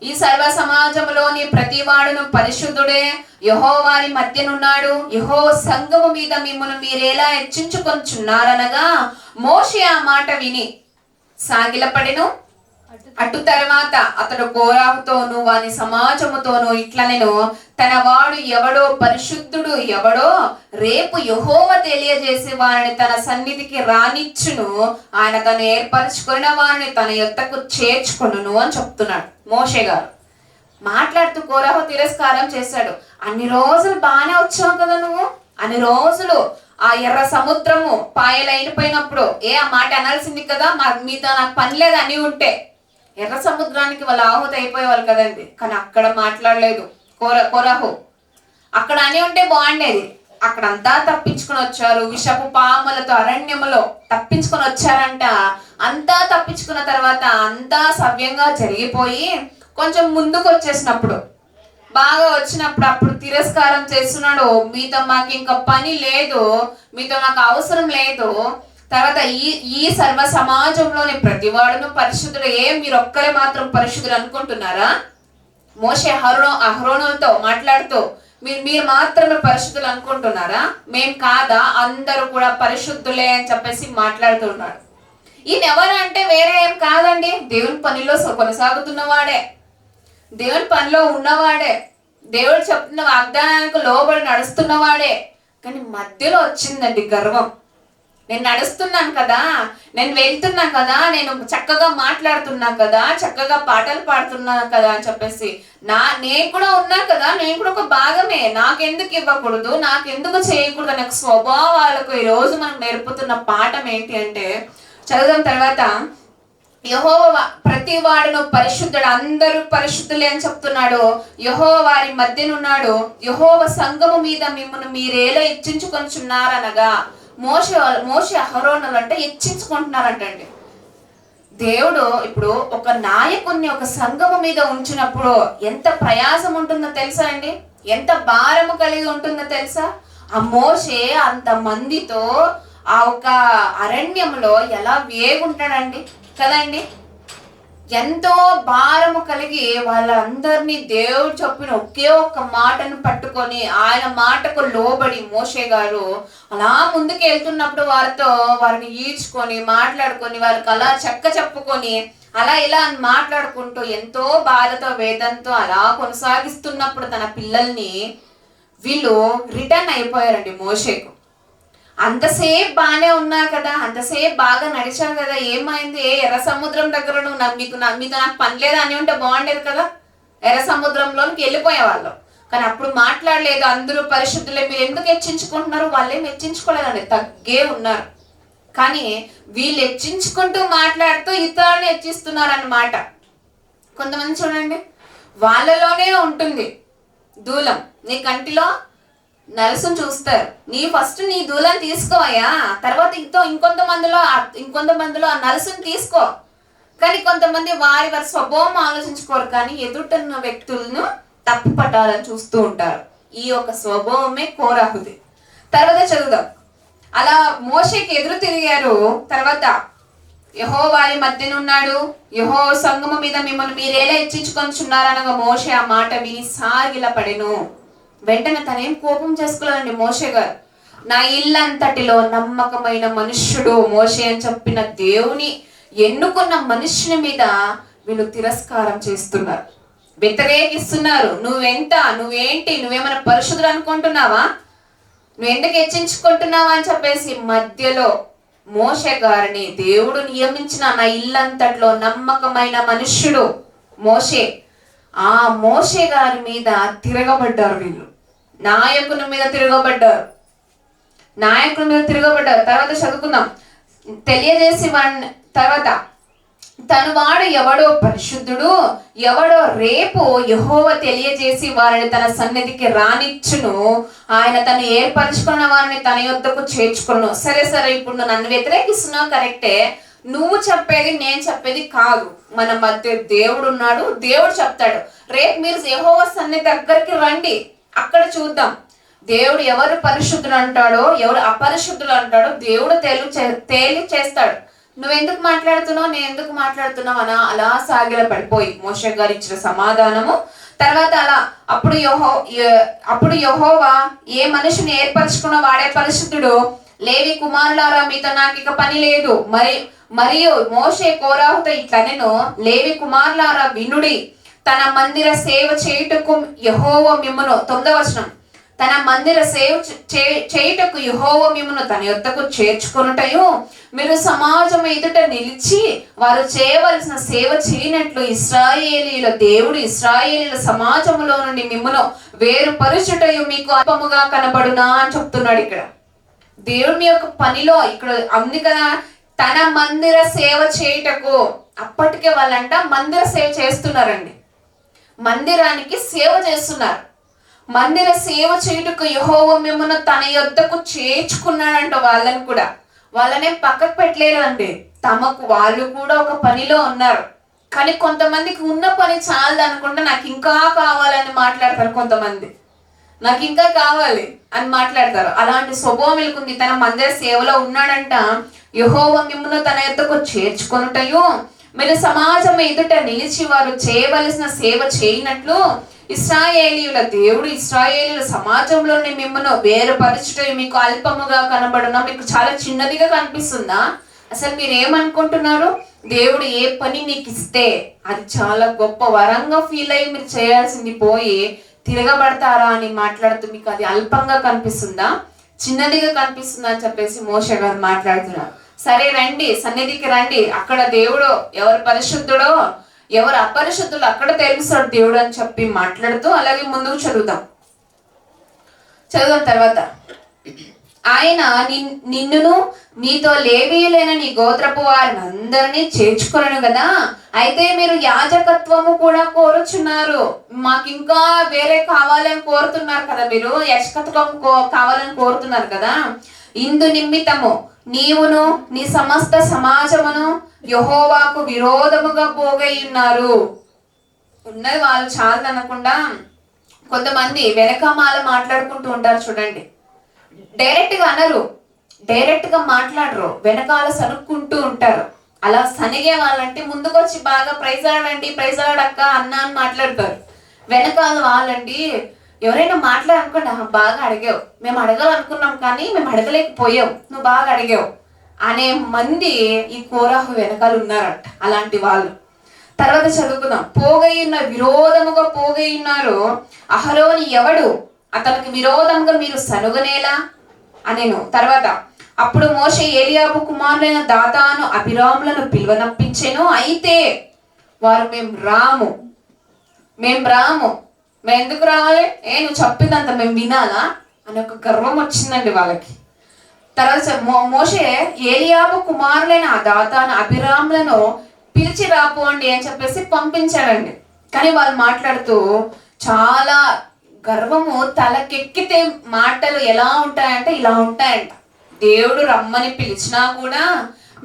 ఈ సర్వ సమాజంలోని ప్రతివాడును పరిశుద్ధుడే, యెహోవా వారి మధ్యనున్నాడు, యెహోవా సంఘము మీద మిమ్మును మీరేలా హెచ్చించుకొనుచున్నారనగా మోషే ఆ మాట విని సాగిలపడెను. అటు తర్వాత అతడు కోరాహుతోను వాని సమాజముతోను ఇట్లనెను, తన వాడు ఎవడో పరిశుద్ధుడు ఎవడో రేపు యెహోవా తెలియజేసి వారిని తన సన్నిధికి రానిచ్చును, ఆయన తను ఏర్పరచుకున్న వారిని తన యొద్దకు చేర్చుకొనును అని చెప్తున్నాడు మోషే గారు. మాట్లాడుతూ కోరాహు తిరస్కారం చేశాడు. అన్ని రోజులు బాగానే వచ్చావు కదా నువ్వు, అన్ని రోజులు ఆ ఎర్ర సముద్రము పాయలైపోయినప్పుడు ఆ మాట అనాల్సింది కదా, మీతో నాకు పని లేదు అని ఉంటే ఎర్ర సముద్రానికి వాళ్ళు ఆహుతి అయిపోయేవాళ్ళు కదండి. కానీ అక్కడ మాట్లాడలేదు కోరాహు. అక్కడ అని ఉంటే బాగుండేది. అక్కడంతా తప్పించుకొని వచ్చారు, విషపు పాములతో అరణ్యములో తప్పించుకొని వచ్చారంట. అంతా తప్పించుకున్న తర్వాత అంతా సవ్యంగా జరిగిపోయి కొంచెం ముందుకు వచ్చేసినప్పుడు బాగా వచ్చినప్పుడు అప్పుడు తిరస్కారం చేస్తున్నాడు. మీతో మాకు ఇంకా పని లేదు, మీతో నాకు అవసరం లేదు. తర్వాత ఈ సర్వ సమాజంలోని ప్రతివాడును పరిశుద్ధుడు. మీరు ఒక్కరే మాత్రం పరిశుద్ధులు అనుకుంటున్నారా? మోషే అహరోనులతో మాట్లాడుతూ మీరు మాత్రమే పరిశుద్ధులు అనుకుంటున్నారా? మేం కాదా, అందరూ కూడా పరిశుద్ధులే అని చెప్పేసి మాట్లాడుతున్నాడు. ఈయన ఎవరు అంటే వేరే ఏం కాదండి, దేవుని పనిలో కొనసాగుతున్నవాడే, దేవుని పనిలో ఉన్నవాడే, దేవుడు చెప్తున్న వాగ్దానానికి లోబడి నడుస్తున్నవాడే. కానీ మధ్యలో వచ్చిందండి గర్వం. నేను నడుస్తున్నాను కదా, నేను వెళ్తున్నా కదా, నేను చక్కగా మాట్లాడుతున్నా కదా, చక్కగా పాటలు పాడుతున్నా కదా అని చెప్పేసి నేను కూడా ఉన్నా కదా, నేను కూడా ఒక భాగమే, నాకెందుకు ఇవ్వకూడదు, నాకెందుకు చేయకూడదు అనే స్వభావాలకు ఈరోజు మనం నేర్పుతున్న పాఠం ఏంటి అంటే చదువుదాం తర్వాత. యెహోవా ప్రతి వాడును పరిశుద్ధుడు, అందరూ పరిశుద్ధులే అని చెప్తున్నాడు. యెహోవా వారి మధ్యనున్నాడు. యెహోవా సంఘము మీద మిమ్మల్ని మీరేలా హెచ్చించుకొనిచున్నారనగా, మోషే అహరోనులు అంటే హెచ్చించుకుంటున్నారంటండి. దేవుడు ఇప్పుడు ఒక నాయకుడిని ఒక సంఘము మీద ఉంచినప్పుడు ఎంత ప్రయాసం ఉంటుందో తెలుసా అండి, ఎంత భారము కలిగి ఉంటుందో తెలుసా. ఆ మోషే అంత మందితో ఆ ఒక అరణ్యంలో ఎలా వేగుంటాడండి కదండి. ఎంతో భారము కలిగి వాళ్ళందరినీ దేవుడు చెప్పిన ఒకే ఒక్క మాటను పట్టుకొని ఆయన మాటకు లోబడి మోషే గారు అలా ముందుకు వెళ్తున్నప్పుడు వారిని ఈడ్చుకొని మాట్లాడుకొని వారికి అలా చెప్పుకొని అలా ఇలా అని మాట్లాడుకుంటూ ఎంతో బాధతో వేదంతో అలా కొనసాగిస్తున్నప్పుడు తన పిల్లల్ని వీళ్ళు రిటర్న్ అయిపోయారండి మోషేకు. అంతసేపు బాగానే ఉన్నా కదా, అంతసేపు బాగా నడిచా కదా, ఏమైంది? ఎర్ర సముద్రం దగ్గర నువ్వు మీతో నాకు పని లేదా అని ఉంటే బాగుండేది కదా, ఎర్ర సముద్రంలోనికి వెళ్ళిపోయేవాళ్ళు. కానీ అప్పుడు మాట్లాడలేదు. అందరూ పరిశుద్ధులే, మీరు ఎందుకు హెచ్చించుకుంటున్నారు? వాళ్ళేం హెచ్చించుకోలేదండి, తగ్గే ఉన్నారు. కానీ వీళ్ళు హెచ్చించుకుంటూ మాట్లాడుతూ ఇతరులను హెచ్చిస్తున్నారు అన్నమాట. కొంతమంది చూడండి, వాళ్ళలోనే ఉంటుంది దూలం. నీ కంటిలో నలుసును చూస్తారు, ఫస్ట్ నీ దూలాన్ని తీసుకోవయ్యా, తర్వాత ఇంకొంతమందిలో ఆ నలుసును తీసుకో. కానీ కొంతమంది వారి స్వభావం ఆలోచించుకోరు, కానీ ఎదుటిన్న వ్యక్తులను తప్పు పట్టాలని చూస్తూ ఉంటారు. ఈ యొక్క స్వభావమే కోరాహుది. తర్వాత చదువుదాం. అలా మోషేకి ఎదురు తిరిగారు. తర్వాత యెహోవా వారి మధ్యనున్నాడు, యెహోవా సంఘము మీద మిమ్మల్ని మీరేలా హెచ్చించుకొనిచున్నారనగా మోషే ఆ మాట విని సాగిలపడెను. వెంటనే తనేం కోపం చేసుకోలేదండి మోషే గారు. నా ఇల్లంతటిలో నమ్మకమైన మనుష్యుడు మోషే అని చెప్పిన దేవుని ఎన్నుకున్న మనుష్యుని మీద వీళ్ళు తిరస్కారం చేస్తున్నారు, వ్యతిరేకిస్తున్నారు. నువ్వేంటి, నువ్వేమైనా పరిశుద్ధులు అనుకుంటున్నావా, నువ్వెందుకు హెచ్చించుకుంటున్నావా అని చెప్పేసి మధ్యలో మోషే గారిని దేవుడు నియమించిన నా ఇల్లంతట్లో నమ్మకమైన మనుష్యుడు మోషే, ఆ మోషే గారి మీద తిరగబడ్డారు వీళ్ళు. నాయకుని మీద తిరగబడ్డారు. తర్వాత చదువుకుందాం. తెలియజేసి తర్వాత తను వాడు ఎవడో పరిశుద్ధుడు, ఎవడో రేపు యెహోవా తెలియజేసి వారిని తన సన్నిధికి రానిచ్చును, ఆయన తను ఏర్పరచుకున్న వారిని తన యొద్దకు చేర్చుకును. సరే ఇప్పుడు నన్ను వ్యతిరేకిస్తున్నావు కరెక్టే, నువ్వు చెప్పేది నేను చెప్పేది కాదు. మన మధ్య దేవుడు ఉన్నాడు, దేవుడు చెప్తాడు. రేపు మీరు యెహోవా సన్నిధి దగ్గరికి రండి, అక్కడ చూద్దాం దేవుడు ఎవరు పరిశుద్ధులు అంటాడో ఎవరు అపరిశుద్ధులు అంటాడో దేవుడు తేలి చేస్తాడు. నువ్వెందుకు మాట్లాడుతున్నావు, నేను ఎందుకు మాట్లాడుతున్నావు అలా సాగిల పడిపోయి మోషే గారు ఇచ్చిన సమాధానము. తర్వాత అప్పుడు యెహోవా ఏ మనిషిని ఏర్పరచుకున్న వాడే పరిశుద్ధుడు, లేవి కుమారులారా మీతో నాకు ఇక పని లేదు. మరియు మోషే కోరాహుతో ఇట్లనెను, లేవి కుమారులారా వినుడి, తన మందిర సేవ చేయుటకు యెహోవా మిమ్మును 9వ వచనం, తన మందిర సేవ చేయుటకు యెహోవా మిమ్మును తన యొద్దకు చేర్చుకొనుటయు, మీరు సమాజం ఎదుట నిలిచి వారు చేయవలసిన సేవ చేయనట్లు ఇశ్రాయేలీయుల దేవుడు ఇశ్రాయేలీయుల సమాజంలో నుండి మిమ్మును వేరుపరుచుటయు మీకు అల్పముగా కనబడునా అని చెప్తున్నాడు. ఇక్కడ దేవుని యొక్క పనిలో ఇక్కడ ఉంది కదా, తన మందిర సేవ చేయుటకు. అప్పటికే వాళ్ళంట మందిర సేవ చేస్తున్నారండి, మందిరానికి సేవ చేస్తున్నారు. మందిర సేవ చేయుటకు యెహోవా మిమ్మును తన యొద్దకు చేర్చుకున్నాడంట. వాళ్ళనే పక్కకు పెట్టలేదండి, వాళ్ళు కూడా ఒక పనిలో ఉన్నారు. కానీ కొంతమందికి ఉన్న పని చాలదు అనుకుంటే నాకు ఇంకా కావాలని మాట్లాడతారు. కొంతమంది నాకు ఇంకా కావాలి అని మాట్లాడతారు. అలాంటి స్వభావం వీళ్ళకుంది. తన మందిర సేవలో ఉన్నాడంట. యెహోవా మిమ్మును తన యొద్దకు చేర్చుకొనుటయు, మీరు సమాజం ఎదుట నిలిచి వారు చేయవలసిన సేవ చేయనట్లు ఇశ్రాయేలీయుల దేవుడు ఇశ్రాయేలీయుల సమాజంలో మిమ్మల్ని వేరుపరచుట మీకు అల్పముగా కనబడునా. మీకు చాలా చిన్నదిగా కనిపిస్తుందా? అసలు మీరు ఏమనుకుంటున్నారు? దేవుడు ఏ పని నీకు ఇస్తే అది చాలా గొప్ప వరంగా ఫీల్ అయ్యి మీరు చేయాల్సింది పోయి తిరగబడతారా అని మాట్లాడుతూ మీకు అది అల్పంగా కనిపిస్తుందా, చిన్నదిగా కనిపిస్తుందా అని చెప్పేసి మోషే గారు మాట్లాడుతున్నారు. సరే రండి, సన్నిధికి రండి, అక్కడ దేవుడు ఎవరు పరిశుద్ధుడో ఎవరు అపరిశుద్ధులు అక్కడ తెలుస్తాడు దేవుడు అని చెప్పి మాట్లాడుతూ అలాగే ముందుకు చదువుదాం. తర్వాత ఆయన నిన్నును నీతో లేవీయులైన నీ గోత్రపు వారిని అందరినీ చేర్చుకొనను కదా. అయితే మీరు యాజకత్వము కూడా కోరుచున్నారు, మాకు ఇంకా వేరే కావాలని కోరుతున్నారు కదా, మీరు యాజకత్వం కావాలని కోరుతున్నారు కదా. ఇందు నిమిత్తము నీవును నీ సమస్త సమాజమును యెహోవాకు విరోధముగా పోగై ఉన్నారు. ఉన్నది వాళ్ళు చాలు అనకుండా కొంతమంది వెనకమాల మాట్లాడుకుంటూ ఉంటారు చూడండి. డైరెక్ట్ గా అనరు, డైరెక్ట్ గా మాట్లాడరు, వెనకాల సనుక్కుంటూ ఉంటారు. అలా సనిగే వాళ్ళంటే ముందుకు వచ్చి బాగా ప్రైజ్ ఆడండి, ప్రైజ్ ఆడక్క అన్న అని మాట్లాడతారు. వెనకాల వాళ్ళండి ఎవరైనా మాట్లాడనుకోండి, బాగా అడిగావు, మేము అడగాలనుకున్నాం కానీ మేము అడగలేకపోయాం, నువ్వు బాగా అడిగావు అనే మంది ఈ కోరాహు వెనకాల ఉన్నారట, అలాంటి వాళ్ళు. తర్వాత చదువుకుందాం. పోగైన విరోధముగా పోగై ఉన్నారు, అహరోని ఎవడు అతనికి విరోధంగా మీరు సనుగనేలా అనేను. తర్వాత అప్పుడు మోషే ఏలియాబు కుమారులైన దాతాను అభిరాములను పిలువనంపించెను. అయితే వారు మేము రాము, మేము ఎందుకు రావాలి, నువ్వు చెప్పిందంత మేము వినాలా అని ఒక గర్వం వచ్చిందండి వాళ్ళకి. తర్వాత మోషే ఏలియాబు కుమారులైన ఆ దాతాను అభిరాములను పిలిచి రాపోండి అని చెప్పేసి పంపించాడండి. కానీ వాళ్ళు మాట్లాడుతూ చాలా గర్వము తలకెక్కితే మాటలు ఎలా ఉంటాయంటే ఇలా ఉంటాయంట. దేవుడు రమ్మని పిలిచినా కూడా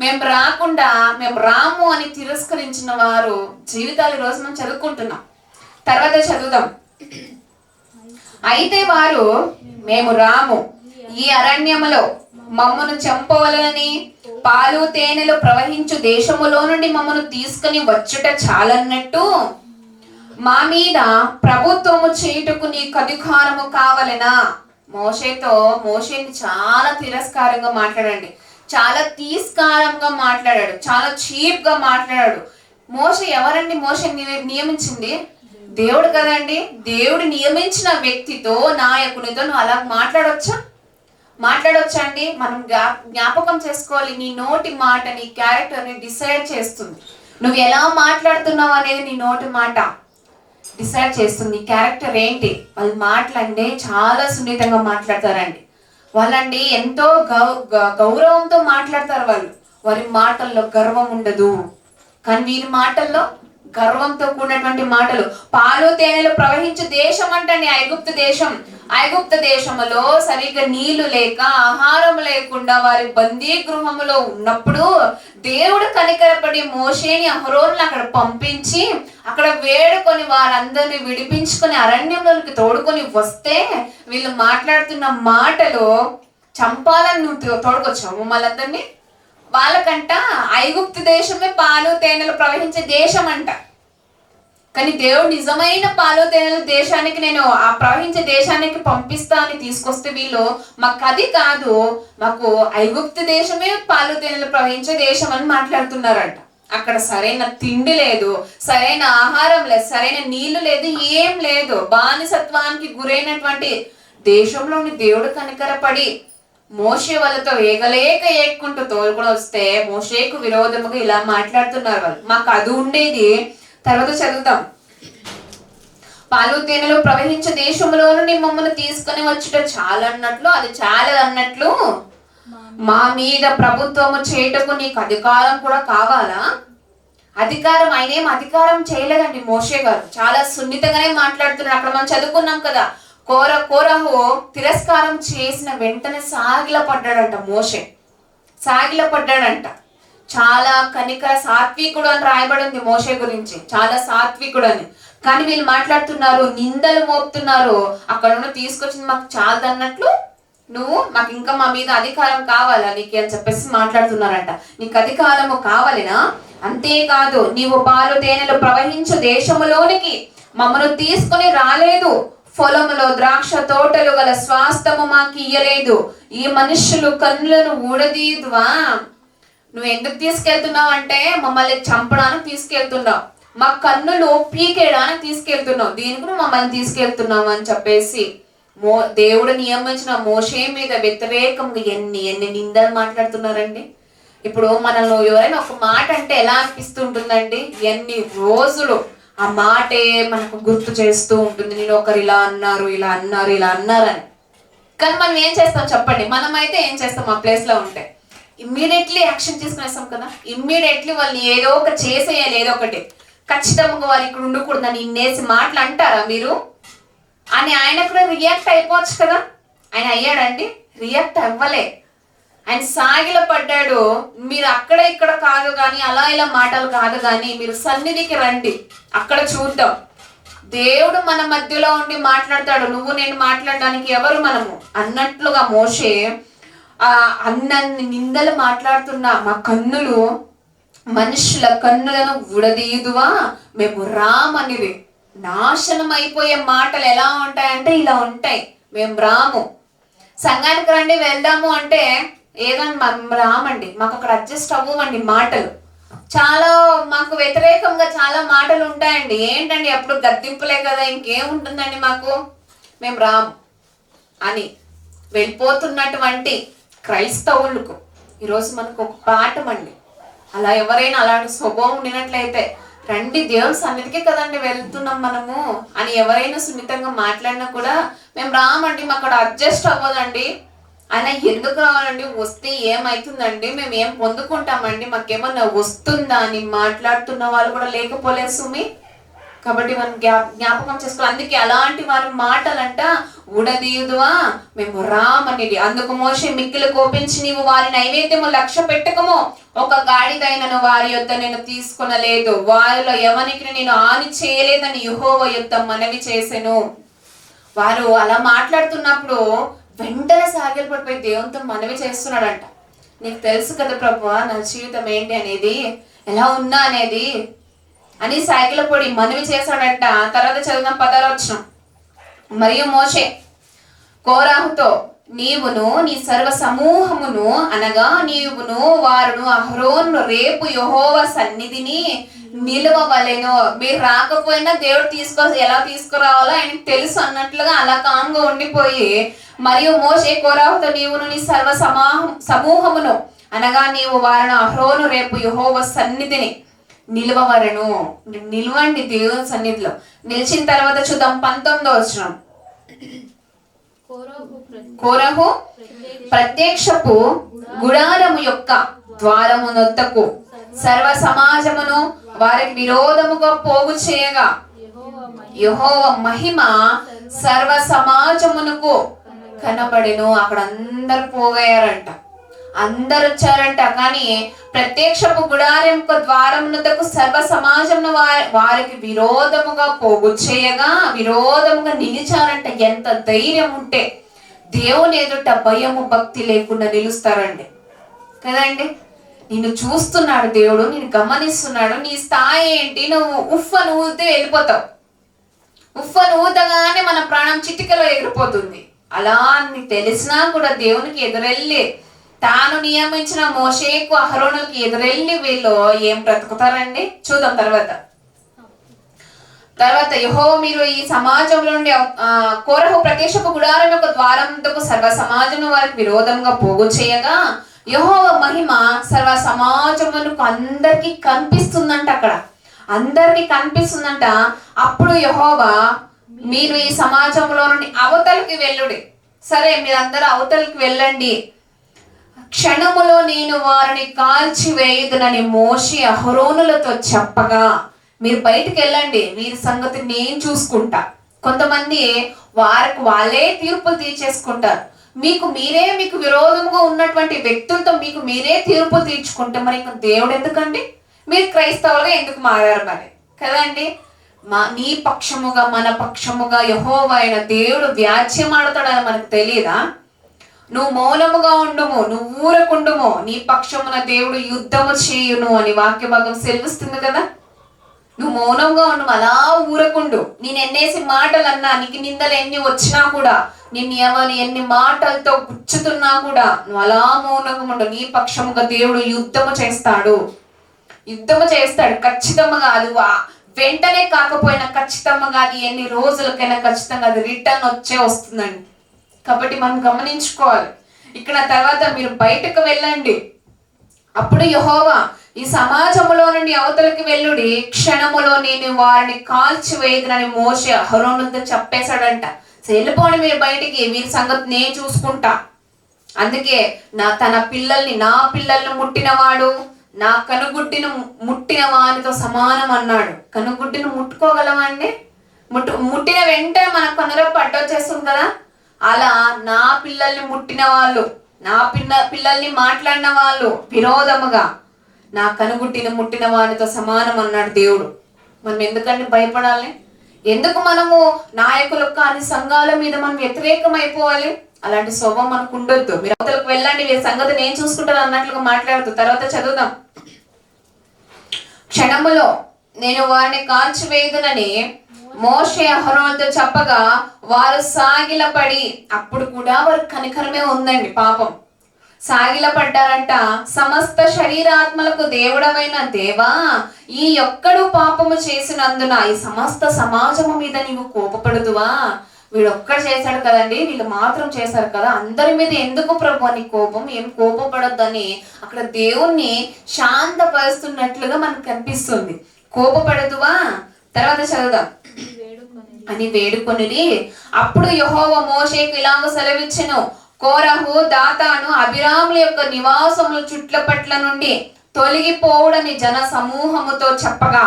మేము రాకుండా మేము రాము అని తిరస్కరించిన వారు జీవితాలు ఈరోజు మనం చదువుకుంటున్నాం. తర్వాత చదువుదాం. అయితే వారు మేము రాము, ఈ అరణ్యములో మమ్మను చంపవలనని పాలు తేనెలు ప్రవహించు దేశములో నుండి మమ్మను తీసుకుని వచ్చుట చాలన్నట్టు మా మీద ప్రభుత్వము చేయుటకు నీకు అధికారము కావలెనా. మోషేని చాలా తిరస్కారంగా మాట్లాడండి, చాలా తిరస్కారంగా మాట్లాడాడు, చాలా చీప్ గా మాట్లాడాడు. మోషే ఎవరండి? మోషే నియమించింది దేవుడు కదండి. దేవుడు నియమించిన వ్యక్తితో, నాయకునితో నువ్వు అలా మాట్లాడొచ్చా అండి? మనం జ్ఞాపకం చేసుకోవాలి. నీ నోటి మాట నీ క్యారెక్టర్ని డిసైడ్ చేస్తుంది. నువ్వు ఎలా మాట్లాడుతున్నావు అనేది నీ నోటి మాట డిసైడ్ చేస్తుంది. నీ క్యారెక్టర్ ఏంటి? వాళ్ళ మాటలండి చాలా సున్నితంగా మాట్లాడతారండి. వాళ్ళండి ఎంతో గౌరవంతో మాట్లాడతారు. వారి మాటల్లో గర్వం ఉండదు, కానీ వీరి మాటల్లో గర్వంతో కూడినటువంటి మాటలు. పాలు తేనెలు ప్రవహించే దేశం అంటండి ఐగుప్తు దేశములో సరిగ్గా నీళ్లు లేక ఆహారం లేకుండా వారి బందీ గృహములో ఉన్నప్పుడు దేవుడు కనికరపడి మోషేని అహరోనులు అక్కడ పంపించి అక్కడ వేడుకొని వారందరినీ విడిపించుకొని అరణ్యంలోకి తోడుకొని వస్తే వీళ్ళు మాట్లాడుతున్న మాటలు చంపాలని నువ్వు తోడుకొచ్చావు మళ్ళందరినీ. వాళ్ళకంట ఐగుప్తు దేశమే పాలు తేనెలు ప్రవహించే దేశం అంట. కానీ దేవుడు నిజమైన పాలు తేనెల దేశానికి నేను ఆ ప్రవహించే దేశానికి పంపిస్తా అని తీసుకొస్తే వీళ్ళు మాకు అది కాదు, మాకు ఐగుప్తు దేశమే పాలు తేనెలు ప్రవహించే దేశం అని మాట్లాడుతున్నారంట. అక్కడ సరైన తిండి లేదు, సరైన ఆహారం లేదు, సరైన నీళ్లు లేదు, ఏం లేదు. బానిసత్వానికి గురైనటువంటి దేశంలోని దేవుడు కనికరపడి మోషే వాళ్ళతో ఏగలేక తోలుకొని వస్తే మోషేకు విరోధముగా ఇలా మాట్లాడుతున్నారు వాళ్ళు. మాకు అది ఉండేది. తర్వాత చదువుతాం. పాలు తేనెలు ప్రవహించే దేశంలో నుండి మమ్మల్ని తీసుకుని వచ్చుట చాలన్నట్లు, అది చాలదన్నట్లు మా మీద ప్రభుత్వము చేయుటకు నీకు అధికారం కూడా కావాలా? అధికారం, ఆయన ఏం అధికారం చేయలేదండి మోషే గారు. చాలా సున్నితంగానే మాట్లాడుతున్నారు. అక్కడ మనం చదువుకున్నాం కదా, కోరహు తిరస్కారం చేసిన వెంటనే సాగిలపడ్డాడంట. మోషే సాగిలపడ్డాడంట. చాలా కనికర సాత్వికుడు అని రాయబడింది మోషే గురించి, చాలా సాత్వికుడు అని. కానీ వీళ్ళు మాట్లాడుతున్నారు, నిందలు మోపుతున్నారు. అక్కడ ఉన్న తీసుకొచ్చింది మాకు చాలదన్నట్లు నువ్వు మాకు ఇంకా మా మీద అధికారం కావాలా నీకు అని చెప్పేసి మాట్లాడుతున్నారంట. నీకు అధికారము కావాలినా? అంతేకాదు, నీవు పాలు తేనెలు ప్రవహించు దేశములోనికి మమ్మను తీసుకుని రాలేదు, పొలములో ద్రాక్ష తోటలు గల స్వాస్థము మాకు ఇయ్యలేదు, ఈ మనుషులు కన్నులను ఊడదీదువా. నువ్వు ఎందుకు తీసుకెళ్తున్నావు అంటే మమ్మల్ని చంపడానికి తీసుకెళ్తున్నావు, మా కన్నులు పీకేయడానికి తీసుకెళ్తున్నావు, దీనికి నువ్వు మమ్మల్ని తీసుకెళ్తున్నావు అని చెప్పేసి దేవుడు నియమించిన మోషే మీద వ్యతిరేకంగా ఎన్ని నిందలు మాట్లాడుతున్నారండి. ఇప్పుడు మనల్ని ఎవరైనా ఒక మాట అంటే ఎలా అనిపిస్తుంటుందండి? ఎన్ని రోజులు ఆ మాటే మనకు గుర్తు చేస్తూ ఉంటుంది. నేను ఒకరు ఇలా అన్నారు అని. కానీ మనం ఏం చేస్తాం చెప్పండి? మనమైతే ఏం చేస్తాం ఆ ప్లేస్ లో ఉంటే? ఇమ్మీడియట్లీ యాక్షన్ తీసుకునేస్తాం కదా. ఇమ్మీడియట్లీ వాళ్ళని ఏదో ఒకటి చేసేయాలి, ఏదో ఒకటి. ఖచ్చితంగా వారు ఇక్కడ ఉండకూడదని ఇన్నేసి మాటలు అంటారా మీరు అని ఆయన కూడా రియాక్ట్ అయిపోవచ్చు కదా. ఆయన అయ్యాడండి? రియాక్ట్ అవ్వలే. ఆయన సాగిల పడ్డాడు. మీరు అక్కడ ఇక్కడ కాదు కానీ, అలా ఇలా మాటలు కాదు కానీ, మీరు సన్నిధికి రండి, అక్కడ చూద్దాం. దేవుడు మన మధ్యలో ఉండి మాట్లాడతాడు. నువ్వు నేను మాట్లాడడానికి ఎవరు మనము అన్నట్లుగా మోషే అన్నన్ని నిందలు మాట్లాడుతున్నా, మా కన్నులు మనుషుల కన్నులను ఉడదీయుదువా, మేము రామనివి. నాశనం అయిపోయే మాటలు ఎలా ఉంటాయంటే ఇలా ఉంటాయి. మేము రాము, సంఘానికి రండి వెళ్దాము అంటే ఏదన్నా రామండి, మాకు అక్కడ అడ్జస్ట్ అవ్వమండి. మాటలు చాలా మాకు వ్యతిరేకంగా చాలా మాటలు ఉంటాయండి. ఏంటండి అప్పుడు గద్దింపులే కదా, ఇంకేముంటుందండి మాకు, మేము రాము అని వెళ్ళిపోతున్నటువంటి క్రైస్తవులకు ఈరోజు మనకు ఒక పాఠం అండి. అలా ఎవరైనా అలాంటి స్వభావం ఉండినట్లయితే, రండి దేవుని సన్నిధికే కదండి వెళ్తున్నాం మనము అని ఎవరైనా సున్నితంగా మాట్లాడినా కూడా, మేము రామండి, మాకు అక్కడ అడ్జస్ట్ అవ్వదండి. అయినా ఎందుకు రావాలండి, వస్తే ఏమవుతుందండి, మేము ఏం పొందుకుంటామండి, మాకేమన్నా వస్తుందా అని మాట్లాడుతున్న వాళ్ళు కూడా లేకపోలేదు సుమి. కాబట్టి మనం జ్ఞాపకం చేసుకోవాలి. అందుకే అలాంటి వారి మాటలంట ఉడదీయుదువా, మేము రామనిది. అందుకు మోషే మిక్కిలి కోపించి, నీవు వారి నైవేద్యము లక్ష్య పెట్టకము, ఒక గాడిదైనను వారి యొద్ద నేను తీసుకొనలేదు, వారిలో ఎవరికి నేను హాని చేయలేదని యెహోవా యొద్ద మనవి చేసెను. వారు అలా మాట్లాడుతున్నప్పుడు వెంటనే సాగిలు పడిపోయి దేవునితో మనవి చేస్తున్నాడంట. నీకు తెలుసు కదా ప్రభువా నా జీవితం ఏంటి అనేది, ఎలా ఉన్నా అనేది అని సాగిల పొడి మనవి చేశాడంట. తర్వాత చదువుదాం 10వ వచనం. మరియు మోషే కోరాహుతో, నీవును నీ సర్వ సమూహమును అనగా నీవును వారును అహరోను రేపు యెహోవా సన్నిధిని నిలవవలెను. మీరు రాకపోయినా దేవుడు ఎలా తీసుకురావాలో ఆయనకు తెలుసు అన్నట్లుగా అలా కామ్గా ఉండిపోయి, మరియు మోషే కోరాహుతో, నీవును నీ సర్వ సమూహమును అనగా నీవు వారును అహరోను రేపు యెహోవా సన్నిధిని నిలవవలెను. నిలవండి దేవుని సన్నిధిలో. నిలిచిన తర్వాత చూద్దాం 19వ వచనం. కోరహు ప్రత్యక్షపు గుడారము యొక్క ద్వారమునొద్దకు సర్వ సమాజమును వారికి విరోధముగా పోగు చేయగా, యెహోవా మహిమ సర్వ సమాజమునకు కనబడెను. అక్కడ అందరు పోగయ్యారంట, అందరు వచ్చారంట. కానీ ప్రత్యక్షపు గుడారం ద్వారమునకు సర్వ సమాజమును వారికి విరోధముగా పోగు చేయగా విరోధముగా నిలిచారంట. ఎంత ధైర్యం ఉంటే దేవుని ఎదుట భయము భక్తి లేకుండా నిలుస్తారండి కదండి. నిన్ను చూస్తున్నాడు దేవుడు, నిన్ను గమనిస్తున్నాడు. నీ స్థాయి ఏంటి, నువ్వు ఉఫ్ఫను ఊదితే వెళ్ళిపోతావు. ఉఫ్ఫను ఊదగానే మన ప్రాణం చిటికలో ఎగిరిపోతుంది. అలా అని తెలిసినా కూడా దేవునికి ఎదురెళ్ళి, తాను నియమించిన మోషేకు అహరోనులకు ఎదురెళ్ళి వీళ్ళు ఏం బ్రతుకుతారండి. చూద్దాం తర్వాత యెహోవా మీరు ఈ సమాజంలో నుండి కోరహు ప్రత్యక్షపు గుడారం యొక్క ద్వారమునకు సర్వ సమాజం వారికి విరోధంగా పోగు చేయగా యెహోవా మహిమ సర్వ సమాజమునకు అందరికి కనిపిస్తుందంట. అక్కడ అందరికి కనిపిస్తుందంట. అప్పుడు యెహోవా, మీరు ఈ సమాజంలో నుండి అవతలికి వెళ్ళుడి. సరే, మీరందరూ అవతలికి వెళ్ళండి, క్షణములో నేను వారిని కాల్చి వేయుదునని మోషే అహరోనులతో చెప్పగా, మీరు బయటికి వెళ్ళండి, వీరి సంగతి నేను చూసుకుంటా. కొంతమంది వారికి వాళ్ళే తీర్పులు తీర్చేసుకుంటారు. మీకు విరోధముగా ఉన్నటువంటి వ్యక్తులతో మీకు మీరే తీర్పులు తీర్చుకుంటే మరి ఇంకా దేవుడు ఎందుకండి? మీరు క్రైస్తవులుగా ఎందుకు మారారు మరి కదండి? నీ పక్షముగా మన పక్షముగా యెహోవా అయిన దేవుడు వ్యాజ్యం ఆడతాడని మనకు తెలియదా? నువ్వు మౌనముగా ఉండుము, నువ్వు ఊరకుండుము, నీ పక్షమున దేవుడు యుద్ధము చేయును అని వాక్య భాగం సెలవిస్తుంది కదా. నువ్వు మౌనంగా ఉండు, అలా ఊరకుండు. నేను ఎన్నేసి మాటలు అన్నా, నీకు నిందలు ఎన్ని వచ్చినా కూడా, నిన్ను ఎవరు ఎన్ని మాటలతో గుచ్చుతున్నా కూడా నువ్వు అలా మౌనంగా ఉండు. నీ పక్షముగా దేవుడు యుద్ధము చేస్తాడు ఖచ్చితంగా. అది వెంటనే కాకపోయినా ఖచ్చితంగా అది ఎన్ని రోజులకైనా ఖచ్చితంగా అది రిటర్న్ వస్తుందండి. కాబట్టి మనం గమనించుకోవాలి. ఇక్కడ తర్వాత మీరు బయటకు వెళ్ళండి, అప్పుడు యెహోవా ఈ సమాజంలో నుండి అవతలకి వెళ్ళుడి, క్షణములో నేను వారిని కాల్చివేయదునని మోషే అహరోనుతో చెప్పేశాడంట. వెళ్ళిపోండి మీరు బయటికి, వీరి సంగతి నేను చూసుకుంటా. అందుకే తన పిల్లల్ని, నా పిల్లల్ని ముట్టినవాడు నా కనుగుడ్డిని ముట్టిన వానితో సమానం అన్నాడు. కనుగుడ్డిని ముట్టుకోగలమా అండి? ముట్టిన వెంటనే మన కనురెప్ప అడ్డొచ్చేస్తుంది కదా. అలా నా పిల్లల్ని ముట్టిన వాళ్ళు, నా పిల్లల్ని మాట్లాడిన వాళ్ళు విరోధముగా నా కనుగుడ్డిని ముట్టిన వానితో సమానం అన్నాడు దేవుడు. మనం ఎందుకంటే భయపడాలి? ఎందుకు మనము నాయకులకు కానీ సంఘాల మీద మనం వ్యతిరేకం అయిపోవాలి? అలాంటి స్వభావం మనకు ఉండొద్దు. మీరు అవతలకు వెళ్ళండి, వీరి సంగతి నేను చూసుకుంటాను అన్నట్లుగా మాట్లాడుతూ తర్వాత చదువుదాం. క్షణములో నేను వారిని కాల్చివేయుదునని మోషే అహరోనుతో చెప్పగా వారు సాగిలపడి, అప్పుడు కూడా వారు కనికరమే ఉందండి, పాపం సాగిలపడ్డారంట. సమస్త శరీరాత్మలకు దేవుడమైన దేవా, ఈ ఒక్కడు పాపము చేసినందున ఈ సమస్త సమాజము మీద నీవు కోపపడుదువా? వీడు ఒక్కడు చేశాడు కదండి, వీళ్ళు మాత్రం చేశారు కదా, అందరి మీద ఎందుకు ప్రభు నీ కోపం? ఏం కోపపడొద్దని అక్కడ దేవుణ్ణి శాంతపరుస్తున్నట్లుగా మనకు కనిపిస్తుంది. కోపపడదువా? తర్వాత చదువుదాం. అని వేడుకొనిది. అప్పుడు యెహోవా మోషేకు ఇలాగ సెలవిచ్చెను, కోరహు, దాతాను, అబీరాముల యొక్క నివాసముల చుట్లపట్ల నుండి తొలగిపోవుడని జన సమూహముతో చెప్పగా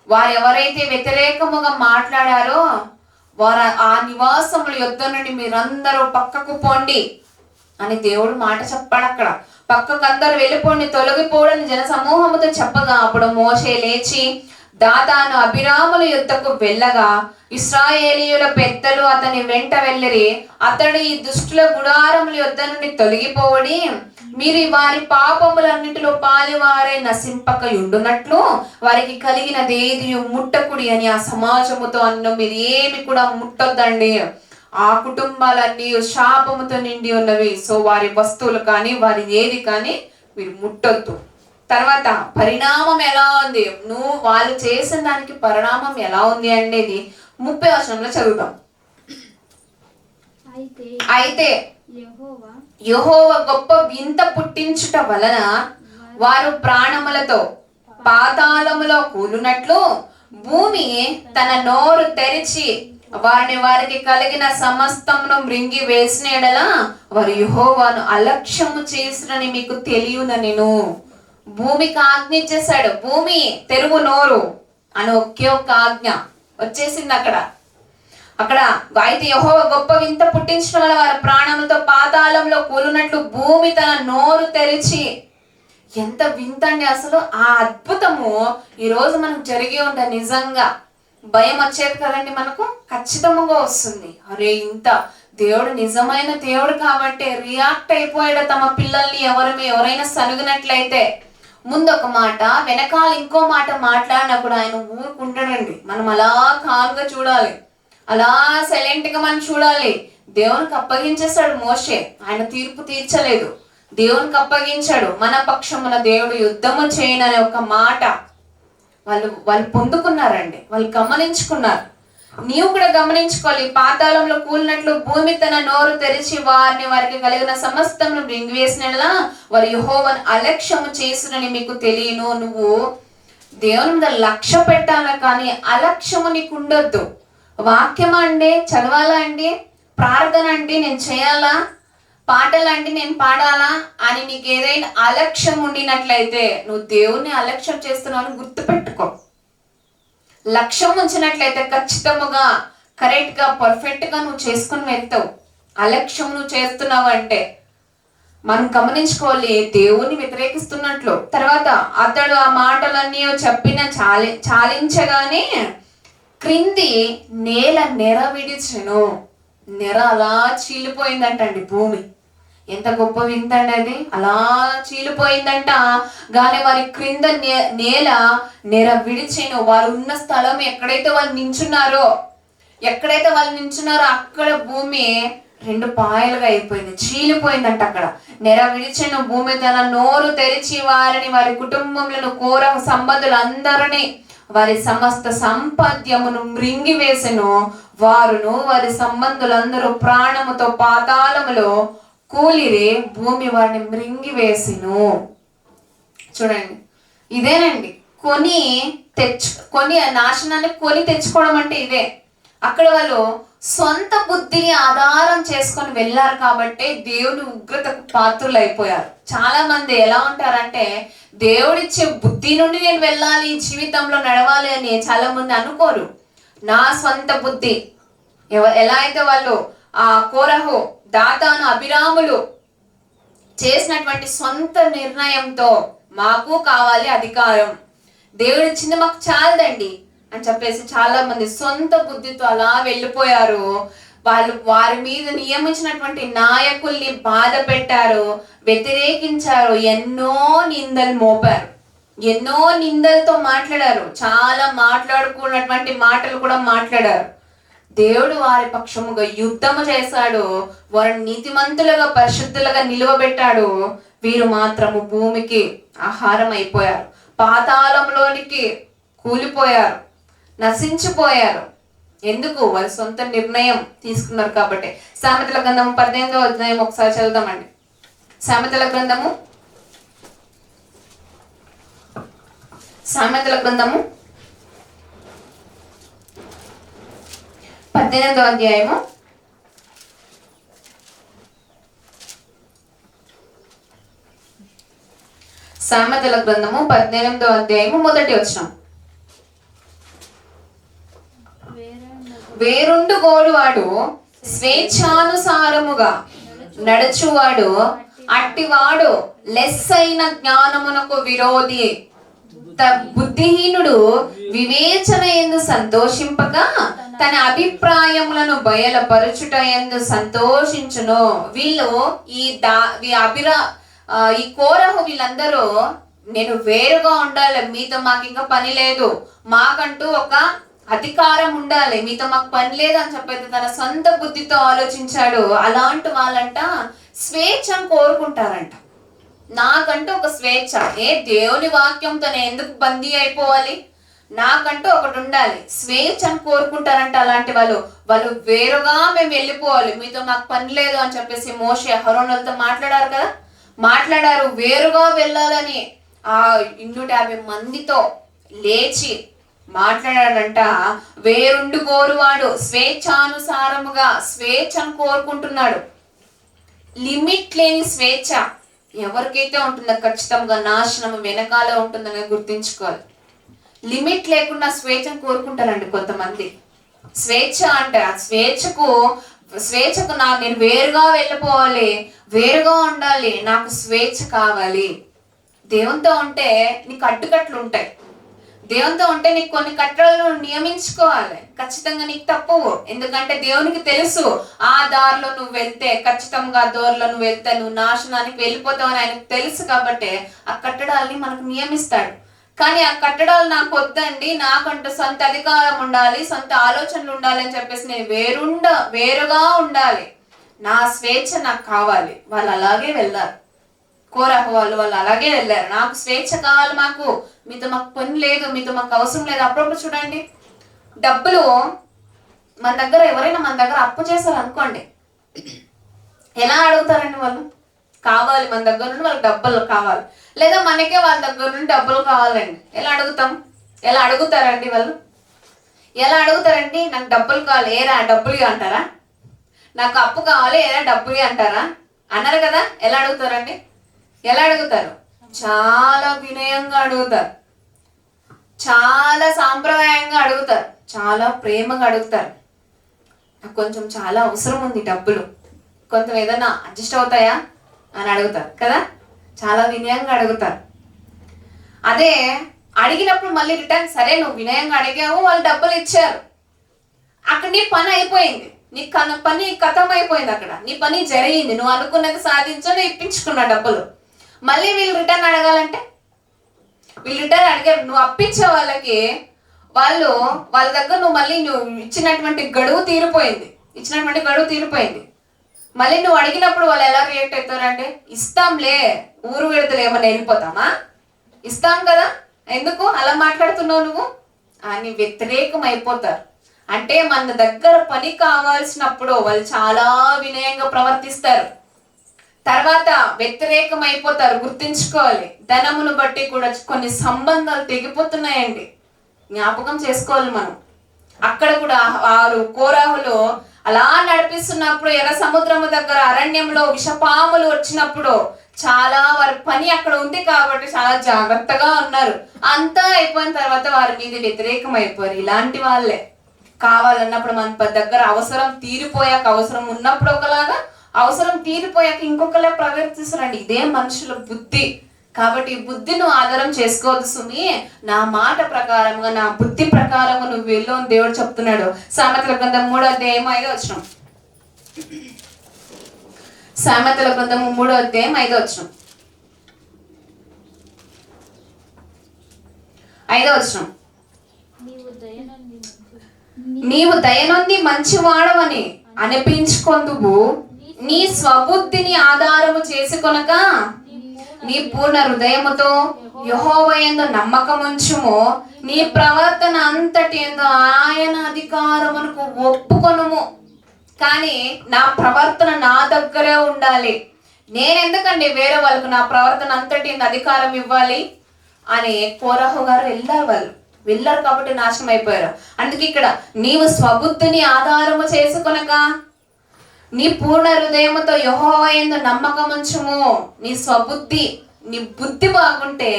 వారెవరైతే వ్యతిరేకముగా మాట్లాడారో వారు ఆ నివాసముల యొద్ద నుండి మీరందరూ పక్కకు పోండి అని దేవుడు మాట చెప్పాడు. అక్కడ పక్కకు అందరూ వెళ్ళిపోండి, తొలగిపోవడని జన సమూహముతో చెప్పగా అప్పుడు మోషే లేచి దాతాను అబీరాముల యొద్దకు వెళ్ళగా ఇశ్రాయేలీయుల పెద్దలు అతని వెంట వెళ్ళిరి. అతడు ఈ దుష్టుల గుడారముల యొద్ద నుండి తొలగిపోవడి, మీరు వారి పాపములన్నిటిలో పాలివారై నశింపకయుండునట్లు వారికి కలిగినదేది ముట్టకుడి అని ఆ సమాజముతో అన్న. మీరు ఏమి కూడా ముట్టొద్దండి, ఆ కుటుంబాలన్నీ శాపముతో నిండి ఉన్నవి. సో వారి వస్తువులు కానీ వారి ఏది కానీ మీరు ముట్టొద్దు. తర్వాత పరిణామం ఎలా ఉంది, వాళ్ళు చేసిన దానికి పరిణామం ఎలా ఉంది అనేది 30వ వచనంలో చదువుతాం. అయితే యెహోవా గొప్ప వింత పుట్టించుట వలన వారు ప్రాణములతో పాతాళములో కూలునట్లు భూమి తన నోరు తెరిచి వారికి కలిగిన సమస్తమును మృంగి వేసిన ఎడల వారు యెహోవాను అలక్ష్యము చేసినని మీకు తెలియనెను. భూమికి ఆజ్ఞ ఇచ్చేసాడు, భూమి తెరువు నోరు అని ఒకే ఒక్క ఆజ్ఞ వచ్చేసింది అక్కడ. అయితే యెహోవా గొప్ప వింత పుట్టించడం వల్ల వారి ప్రాణములతో పాతాళంలో కూలునట్లు భూమి తన నోరు తెరిచి. ఎంత వింత అండి అసలు! ఆ అద్భుతము ఈరోజు మనకు జరిగి ఉండే. నిజంగా భయం వచ్చేది కదండి, మనకు ఖచ్చితంగా వస్తుంది. అరే ఇంత దేవుడు నిజమైన దేవుడు కాబట్టి రియాక్ట్ అయిపోయాడు తమ పిల్లల్ని ఎవరైనా సనుగునట్లయితే. ముందు ఒక మాట వెనకాల ఇంకో మాట మాట్లాడినప్పుడు ఆయన ఊరుకుంటాడండి. మనం అలా కాలుగా చూడాలి, అలా సైలెంట్ గా మనం చూడాలి. దేవునికి అప్పగించేశాడు మోషే, ఆయన తీర్పు తీర్చలేదు, దేవునికి అప్పగించాడు. మన పక్షమున దేవుడు యుద్ధము చేయననే ఒక మాట వాళ్ళు పొందుకున్నారండి, వాళ్ళు గమనించుకున్నారు. నీవు కూడా గమనించుకోవాలి. పాతాళంలో కూలినట్లు భూమి తన నోరు తెరిచి వారికి కలిగిన సమస్తమును మృంగివేసినలా వారు యెహోవాను అలక్ష్యము చేసునని మీకు తెలియను. నువ్వు దేవుని మీద లక్ష్య పెట్టాలా, కానీ అలక్ష్యము నీకు ఉండొద్దు. వాక్యమా అండి చదవాలా అండి, ప్రార్థన అండి నేను చేయాలా, పాటలండి నేను పాడాలా అని నీకు ఏదైనా అలక్ష్యం ఉండినట్లయితే నువ్వు దేవుణ్ణి అలక్ష్యం చేస్తున్నావు అని గుర్తుపెట్టుకో. లక్ష్యం ఉంచినట్లయితే ఖచ్చితంగా కరెక్ట్ గా పర్ఫెక్ట్ గా నువ్వు చేసుకుని వెళ్తావు. అలక్ష్యం నువ్వు చేస్తున్నావు అంటే మనం గమనించుకోవాలి, దేవుణ్ణి వ్యతిరేకిస్తున్నట్లు. తర్వాత అతడు ఆ మాటలన్నీ చెప్పిన చాలించగానే క్రింది నేల నెర విడిచెను. నెర అలా చీలిపోయిందంటండి భూమి. ఎంత గొప్ప వింతండి అది, అలా చీలిపోయిందంట. గాని వారి క్రింద నేల నెర విడిచెను. వారు ఉన్న స్థలం ఎక్కడైతే వాళ్ళు నించున్నారో అక్కడ భూమి 2 పాయలుగా అయిపోయింది, చీలిపోయిందంట. అక్కడ నెర విడిచెను. భూమి తన నోరు తెరిచి వారి కుటుంబములను కోరహు సంబంధులందరినీ వారి సమస్త సంపద్యమును మృంగివేసెను. వారును వారి సంబంధులందరూ ప్రాణముతో పాతాళములో కూలిరే. భూమి వారిని మృంగివేసెను. చూడండి, ఇదేనండి కొని నాశనాన్ని కొని తెచ్చుకోవడం అంటే ఇదే. అక్కడ వాళ్ళు సొంత బుద్ధిని ఆధారం చేసుకొని వెళ్ళారు కాబట్టి దేవుని ఉగ్రతకు పాత్రులు అయిపోయారు. చాలా మంది ఎలా ఉంటారంటే దేవుడిచ్చే బుద్ధి నుండి నేను వెళ్ళాలి, జీవితంలో నడవాలి అని చాలా మంది అనుకోరు. నా స్వంత బుద్ధి ఎలా అయితే వాళ్ళు ఆ కోరహు, దాతాను, అభిరాములు చేసినటువంటి సొంత నిర్ణయంతో మాకు కావాలి అధికారం, దేవుడు ఇచ్చింది మాకు చాలదండి అని చెప్పేసి చాలా మంది సొంత బుద్ధితో అలా వెళ్ళిపోయారు. వాళ్ళు వారి మీద నియమించినటువంటి నాయకుల్ని బాధ పెట్టారు, వ్యతిరేకించారు, ఎన్నో నిందలు మోపారు, ఎన్నో నిందలతో మాట్లాడారు, చాలా మాట్లాడుకున్నటువంటి మాటలు కూడా మాట్లాడారు. దేవుడు వారి పక్షముగా యుద్ధము చేశాడు, వారిని నీతిమంతులుగా పరిశుద్ధులుగా నిలువబెట్టాడు. వీరు మాత్రము భూమికి ఆహారం అయిపోయారు, పాతాళంలోనికి కూలిపోయారు, నశించిపోయారు. ఎందుకు? వారి సొంత నిర్ణయం తీసుకున్నారు కాబట్టి. సామెతల గ్రంథము 18వ అధ్యాయం ఒకసారి చదువుదామండి. సామెతల గ్రంథము 18వ అధ్యాయము 18వ అధ్యాయము మొదటి వచనం. వేరుండు గోడువాడు స్వేచ్ఛానుసారముగా నడుచువాడు అట్టివాడు లెస్సైన జ్ఞానమునకు విరోధి. బుద్ధిహీనుడు వివేచన యందు సంతోషింపగా తన అభిప్రాయములను బయలుపరచుట యందు సంతోషించును. వీళ్ళు ఈ కోరహు వీళ్ళందరూ నేను వేరుగా ఉండాలి, మీతో మాకు ఇంకా పని లేదు, మాకంటూ ఒక అధికారం ఉండాలి, మీతో మాకు పని లేదు అని చెప్పైతే తన సొంత బుద్ధితో ఆలోచించాడు. అలాంటి వాళ్ళంట స్వేచ్ఛను కోరుకుంటారంట. నాకంటూ ఒక స్వేచ్ఛ, దేవుని వాక్యంతో నేను ఎందుకు బందీ అయిపోవాలి, నాకంటూ ఒకటి ఉండాలి, స్వేచ్ఛను కోరుకుంటారంట. అలాంటి వాళ్ళు వేరుగా మేము వెళ్ళిపోవాలి, మీతో మాకు పని లేదు అని చెప్పేసి మోషే అహరోనులతో మాట్లాడారు కదా, మాట్లాడారు. వేరుగా వెళ్ళాలని ఆ 250 మందితో లేచి మాట్లాడాడంట. వేరుండు కోరువాడు స్వేచ్ఛానుసారముగా స్వేచ్ఛను కోరుకుంటున్నాడు. లిమిట్ లేని స్వేచ్ఛ ఎవరికైతే ఉంటుందో ఖచ్చితంగా నాశనం వెనకాల ఉంటుందని గుర్తించుకోవాలి. లిమిట్ లేకుండా స్వేచ్ఛను కోరుకుంటారండి కొంతమంది. స్వేచ్ఛ అంటే ఆ స్వేచ్ఛకు నేను వేరుగా వెళ్ళిపోవాలి, వేరుగా ఉండాలి, నాకు స్వేచ్ఛ కావాలి. దేవునితో ఉంటే నీకు అడ్డుకట్లు ఉంటాయి, దేవునితో ఉంటే నీకు కొన్ని కట్టడలను నియమించుకోవాలి. ఖచ్చితంగా నీకు తప్పవు, ఎందుకంటే దేవునికి తెలుసు ఆ దారిలో నువ్వు వెళ్తే ఖచ్చితంగా దారిలో నువ్వు వెళ్తే నువ్వు నాశనానికి వెళ్ళిపోతావు అని ఆయనకు తెలుసు. కాబట్టి ఆ కట్టడాలని మనకు నియమిస్తాడు. కానీ ఆ కట్టడాలు నాకు వద్దండి, నాకంటూ సొంత అధికారం ఉండాలి, సొంత ఆలోచనలు ఉండాలి అని చెప్పేసి నేను వేరుగా ఉండాలి, నా స్వేచ్ఛ నాకు కావాలి. వాళ్ళు అలాగే వెళ్ళారు. కోరహు వాళ్ళు అలాగే వెళ్ళారు. నాకు స్వేచ్ఛ కావాలి, మీతో మాకు పని లేదు, మీతో మాకు అవసరం లేదు. అప్పుడప్పుడు చూడండి, డబ్బులు ఎవరైనా మన దగ్గర అప్పు చేశారు అనుకోండి, ఎలా అడుగుతారండి? వాళ్ళు కావాలి, మన దగ్గర నుండి వాళ్ళకి డబ్బులు కావాలి, లేదా మనకే వాళ్ళ దగ్గర నుండి డబ్బులు కావాలండి. ఎలా అడుగుతారండి వాళ్ళు? ఎలా అడుగుతారండి? నాకు డబ్బులు కావాలి, ఏరా డబ్బులు అంటారా? నాకు అప్పు కావాలి, ఏరా డబ్బులు అంటారా? అన్నారు కదా. ఎలా అడుగుతారండి? ఎలా అడుగుతారు? చాలా వినయంగా అడుగుతారు, చాలా సాంప్రదాయంగా అడుగుతారు, చాలా ప్రేమగా అడుగుతారు. నాకు కొంచెం చాలా అవసరం ఉంది డబ్బులు, కొంచెం ఏదైనా అడ్జస్ట్ అవుతాయా అని అడుగుతారు కదా. చాలా వినయంగా అడుగుతారు. అదే అడిగినప్పుడు మళ్ళీ రిటర్న్, సరే నువ్వు వినయంగా అడిగావు, వాళ్ళు డబ్బులు ఇచ్చారు, అక్కడ నీ పని అయిపోయింది, నీ పని కథం అయిపోయింది, అక్కడ నీ పని జరిగింది, నువ్వు అనుకున్నది సాధించు, ఇప్పించుకున్న డబ్బులు. మళ్ళీ వీళ్ళు రిటర్న్ అడగాలంటే వీళ్ళు రిటర్న్ అడిగారు. నువ్వు అప్పించే వాళ్ళకి వాళ్ళ దగ్గర నువ్వు ఇచ్చినటువంటి గడువు తీరిపోయింది. మళ్ళీ నువ్వు అడిగినప్పుడు వాళ్ళు ఎలా రియాక్ట్ అవుతారంటే, ఇస్తాంలే, ఊరు విడతలు ఏమన్నా వెళ్ళిపోతామా, ఇస్తాం కదా, ఎందుకు అలా మాట్లాడుతున్నావు నువ్వు అని వ్యతిరేకం అయిపోతారు. అంటే మన దగ్గర పని కావాల్సినప్పుడు వాళ్ళు చాలా వినయంగా ప్రవర్తిస్తారు, తర్వాత వ్యతిరేకం అయిపోతారు. గుర్తించుకోవాలి. ధనమును బట్టి కూడా కొన్ని సంబంధాలు తెగిపోతున్నాయండి, జ్ఞాపకం చేసుకోవాలి మనం. అక్కడ కూడా వారు కోరాహులో అలా నడిపిస్తున్నప్పుడు ఎర్ర సముద్రము దగ్గర అరణ్యంలో విషపాములు వచ్చినప్పుడు చాలా వారి పని అక్కడ ఉంది కాబట్టి చాలా జాగ్రత్తగా ఉన్నారు. అంతా అయిపోయిన తర్వాత వారి మీద వ్యతిరేకం అయిపోయారు. ఇలాంటి వాళ్ళే కావాలన్నప్పుడు మన దగ్గర అవసరం తీరిపోయాక, అవసరం ఉన్నప్పుడు ఒకలాగా, అవసరం తీరిపోయాక ఇంకొకలా ప్రవర్తిస్తారండి. ఇదే మనుషుల బుద్ధి. కాబట్టి ఈ బుద్ధిని ఆధారం చేసుకోవద్దు సుమి. నా మాట ప్రకారంగా, నా బుద్ధి ప్రకారంగా నువ్వు వెళ్ళు అని దేవుడు చెప్తున్నాడు. సామెతల గ్రంథం 3:5 సామెతల గ్రంథము 3:5 నీవు దయనొంది మంచివాడవని అనిపించుకొందువు, నీ స్వబుద్ధిని ఆధారము చేసుకొనక నీ పూర్ణ హృదయముతో యెహోవా యందు నమ్మకముంచుము, నీ ప్రవర్తన అంతటి యందు ఆయన అధికారమునకు ఒప్పుకొనుము. కానీ నా ప్రవర్తన నా దగ్గరే ఉండాలి. నేనెందుకండి వేరే వాళ్ళకు నా ప్రవర్తన అంతటి అధికారం ఇవ్వాలి అని కోరహు గారు వెళ్ళారు కాబట్టి నాశనం అయిపోయారు. అందుకే ఇక్కడ నీవు స్వబుద్ధిని ఆధారము చేసుకొనక నీ పూర్ణ హృదయముతో యెహోవా యందు నమ్మకముంచుము. నీ స్వబుద్ధి, నీ బుద్ధి బాగుంటే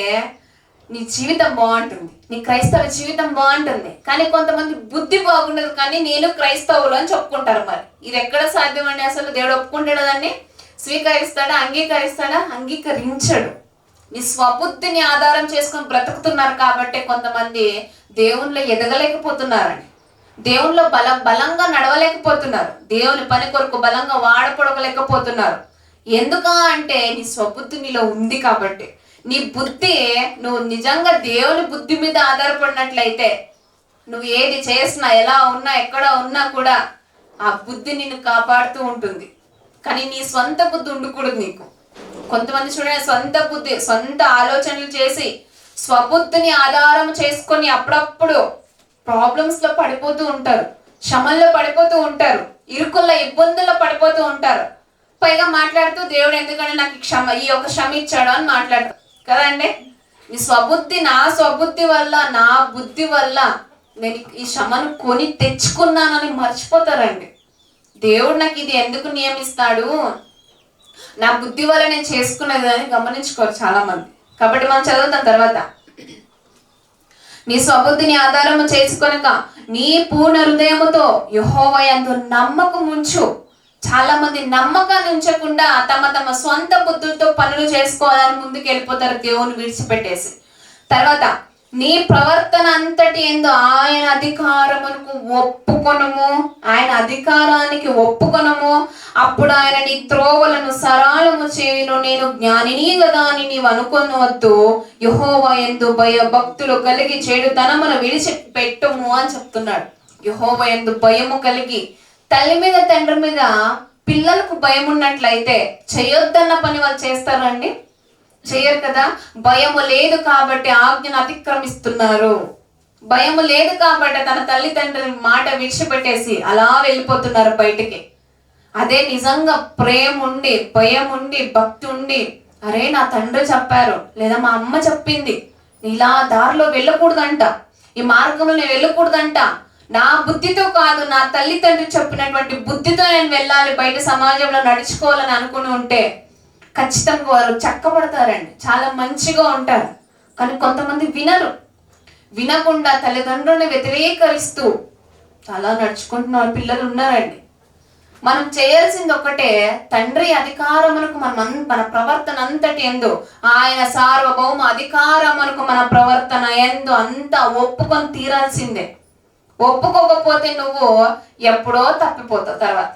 నీ జీవితం బాగుంటుంది, నీ క్రైస్తవ జీవితం బాగుంటుంది. కానీ కొంతమంది బుద్ధి బాగుండదు కానీ నేను క్రైస్తవులు అని చెప్పుకుంటారు. మరి ఇది ఎక్కడ సాధ్యం అండి? అసలు దేవుడు ఒప్పుకుంటాడు దాన్ని? స్వీకరిస్తాడా? అంగీకరించడు. నీ స్వబుద్ధిని ఆధారం చేసుకొని బ్రతుకుతున్నారు కాబట్టి కొంతమంది దేవునిలో ఎదగలేకపోతున్నారండి, దేవునిలో బలంగా నడవలేకపోతున్నారు, దేవుని పని కొరకు బలంగా వాడపడలేకపోతున్నారు. ఎందుక అంటే నీ స్వబుద్ధి నీలో ఉంది కాబట్టి. నీ బుద్ధి, నువ్వు నిజంగా దేవుని బుద్ధి మీద ఆధారపడినట్లయితే నువ్వు ఏది చేసినా, ఎలా ఉన్నా, ఎక్కడ ఉన్నా కూడా ఆ బుద్ధి నిన్ను కాపాడుతూ ఉంటుంది. కానీ నీ సొంత బుద్ధి ఉండకూడదు నీకు. కొంతమంది చూడండి, సొంత బుద్ధి, సొంత ఆలోచనలు చేసి స్వబుద్ధిని ఆధారం చేసుకొని అప్పుడప్పుడు ప్రాబ్లమ్స్ లో పడిపోతూ ఉంటారు, శ్రమల్లో పడిపోతూ ఉంటారు, ఇరుకుల్లో ఇబ్బందుల్లో పడిపోతూ ఉంటారు. పైగా మాట్లాడుతూ దేవుడు ఎందుకంటే నాకు ఈ యొక్క శ్రమ ఇచ్చాడు అని మాట్లాడతారు కదండి. నీ స్వబుద్ధి, నా స్వబుద్ధి వల్ల, నా బుద్ధి వల్ల నేను ఈ శ్రమను కొని తెచ్చుకున్నానని మర్చిపోతారండి. దేవుడు నాకు ఇది ఎందుకు నియమిస్తాడు, నా బుద్ధి వల్ల నేను చేసుకున్నది అని గమనించుకోరు చాలా మంది. కాబట్టి మనం చదువుతాం తర్వాత, నీ స్వబుద్ధిని ఆధారము చేసుకొనక నీ పూర్ణ హృదయముతో యెహోవా యందు నమ్మకముంచు. చాలా మంది నమ్మకాన్ని ఉంచకుండా తమ సొంత బుద్ధులతో పనులు చేసుకోవాలని ముందుకు వెళ్ళిపోతారు దేవుని విడిచిపెట్టేసి. తర్వాత నీ ప్రవర్తన అంతటి యందు ఆయన అధికారమునకు ఒప్పుకొనుము, ఆయన అధికారానికి ఒప్పుకొనుము. అప్పుడు ఆయన నీ త్రోవలను సరళము చేయును. నేను జ్ఞానిని కదా అని నీవు అనుకొనవద్దు. యెహోవా యందు భయభక్తులు కలిగి చెడుతనమును విడిచిపెట్టుము అని చెప్తున్నాడు. యెహోవా యందు భయము కలిగి, తల్లి మీద తండ్రి మీద పిల్లలకు భయం ఉన్నట్లయితే చేయొద్దన్న పని వాళ్ళు చేస్తారండి? చేయరు కదా. భయము లేదు కాబట్టి ఆజ్ఞను అతిక్రమిస్తున్నారు. భయము లేదు కాబట్టి తన తల్లిదండ్రుల మాట విడిచిపెట్టేసి అలా వెళ్ళిపోతున్నారు బయటికి. అదే నిజంగా ప్రేమ ఉండి, భయం ఉండి, భక్తి ఉండి, అరే నా తండ్రి చెప్పారు లేదా మా అమ్మ చెప్పింది, ఇలా దారిలో వెళ్ళకూడదంట, ఈ మార్గంలో నేను వెళ్ళకూడదంట, నా బుద్ధితో కాదు నా తల్లిదండ్రి చెప్పినటువంటి బుద్ధితో నేను వెళ్ళాలి, బయట సమాజంలో నడుచుకోవాలని అనుకుని ఉంటే ఖచ్చితంగా వారు చక్కబడతారండి, చాలా మంచిగా ఉంటారు. కానీ కొంతమంది వినకుండా తల్లిదండ్రులను వ్యతిరేకరిస్తూ చాలా నడుచుకుంటున్న పిల్లలు ఉన్నారండి. మనం చేయాల్సింది ఒకటే, తండ్రి అధికారమునకు మన ప్రవర్తన అంతటి ఎందు, ఆయన సార్వభౌమ అధికారమునకు మన ప్రవర్తన ఎందు అంతా ఒప్పుకొని తీరాల్సిందే. ఒప్పుకోకపోతే నువ్వు ఎప్పుడో తప్పిపోతావు, తర్వాత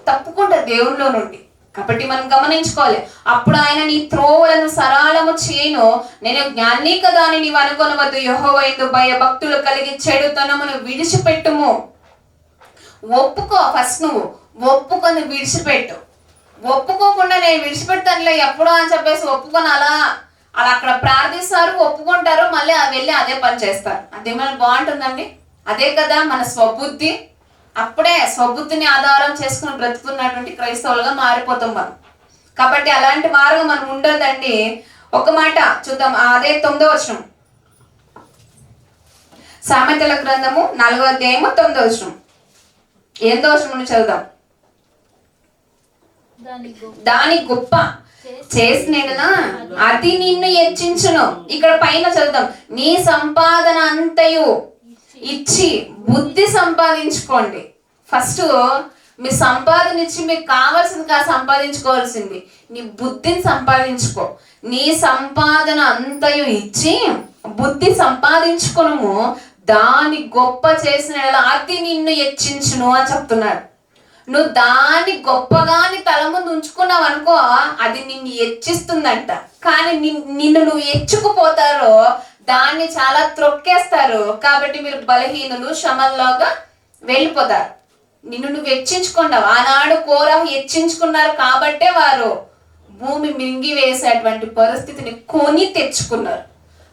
తప్పుకుంటా దేవునిలో నుండి. కాబట్టి మనం గమనించుకోవాలి. అప్పుడు ఆయన నీ త్రోవలను సరళము చేయను. నేను జ్ఞాని కదా అని నీవు అనుకొనవద్దు. యెహోవా యందు భయభక్తులు కలిగి చెడుతనమును విడిచిపెట్టుము. ఒప్పుకో. ఫస్ట్ నువ్వు ఒప్పుకొని విడిచిపెట్టు. ఒప్పుకోకుండా నేను విడిచిపెడతానులే ఎప్పుడో అని చెప్పేసి ఒప్పుకొని అలా అక్కడ ప్రార్థిస్తారు, ఒప్పుకుంటారు, మళ్ళీ వెళ్ళి అదే పని చేస్తారు. అదేమైనా బాగుంటుందండి? అదే కదా మన స్వబుద్ధి. అప్పుడే స్వబుద్ధిని ఆధారం చేసుకుని బ్రతుకున్నటువంటి క్రైస్తవులుగా మారిపోతాం మనం. కాబట్టి అలాంటి మార్గం మనం ఉండదండి. ఒక మాట చూద్దాం, అదే 9వ వచనం, సామెతల గ్రంథము 4వ అధ్యాయము 9వ వచనం. ఏం దోషమును చదువుదాం. దాని గొప్ప చేసిన అది నిన్ను హెచ్చించును. ఇక్కడ పైన చదువుదాం, నీ సంపాదన అంతయు ఇచ్చి బుద్ధి సంపాదించుకోండి. ఫస్ట్ మీ సంపాదన ఇచ్చి మీకు కావాల్సింది సంపాదించుకోవాల్సింది నీ బుద్ధిని సంపాదించుకో. నీ సంపాదన అంతయు ఇచ్చి బుద్ధి సంపాదించుకోను, దాని గొప్ప చేసిన అది నిన్ను హెచ్చించును అని చెప్తున్నాడు. నువ్వు దాన్ని గొప్పగా నీ తల ముందు ఉంచుకున్నావు అనుకో, అది నిన్ను హెచ్చిస్తుందంట. కానీ నిన్ను నువ్వు హెచ్చుకుపోతారో దాన్ని చాలా త్రొక్కేస్తారు. కాబట్టి మీరు బలహీనులు, శ్రమల్లోగా వెళ్ళిపోతారు. నిన్ను నువ్వు హెచ్చించుకున్నావు. ఆనాడు కోరహు హెచ్చించుకున్నారు కాబట్టే వారు భూమి మింగి వేసేటువంటి పరిస్థితిని కొని తెచ్చుకున్నారు.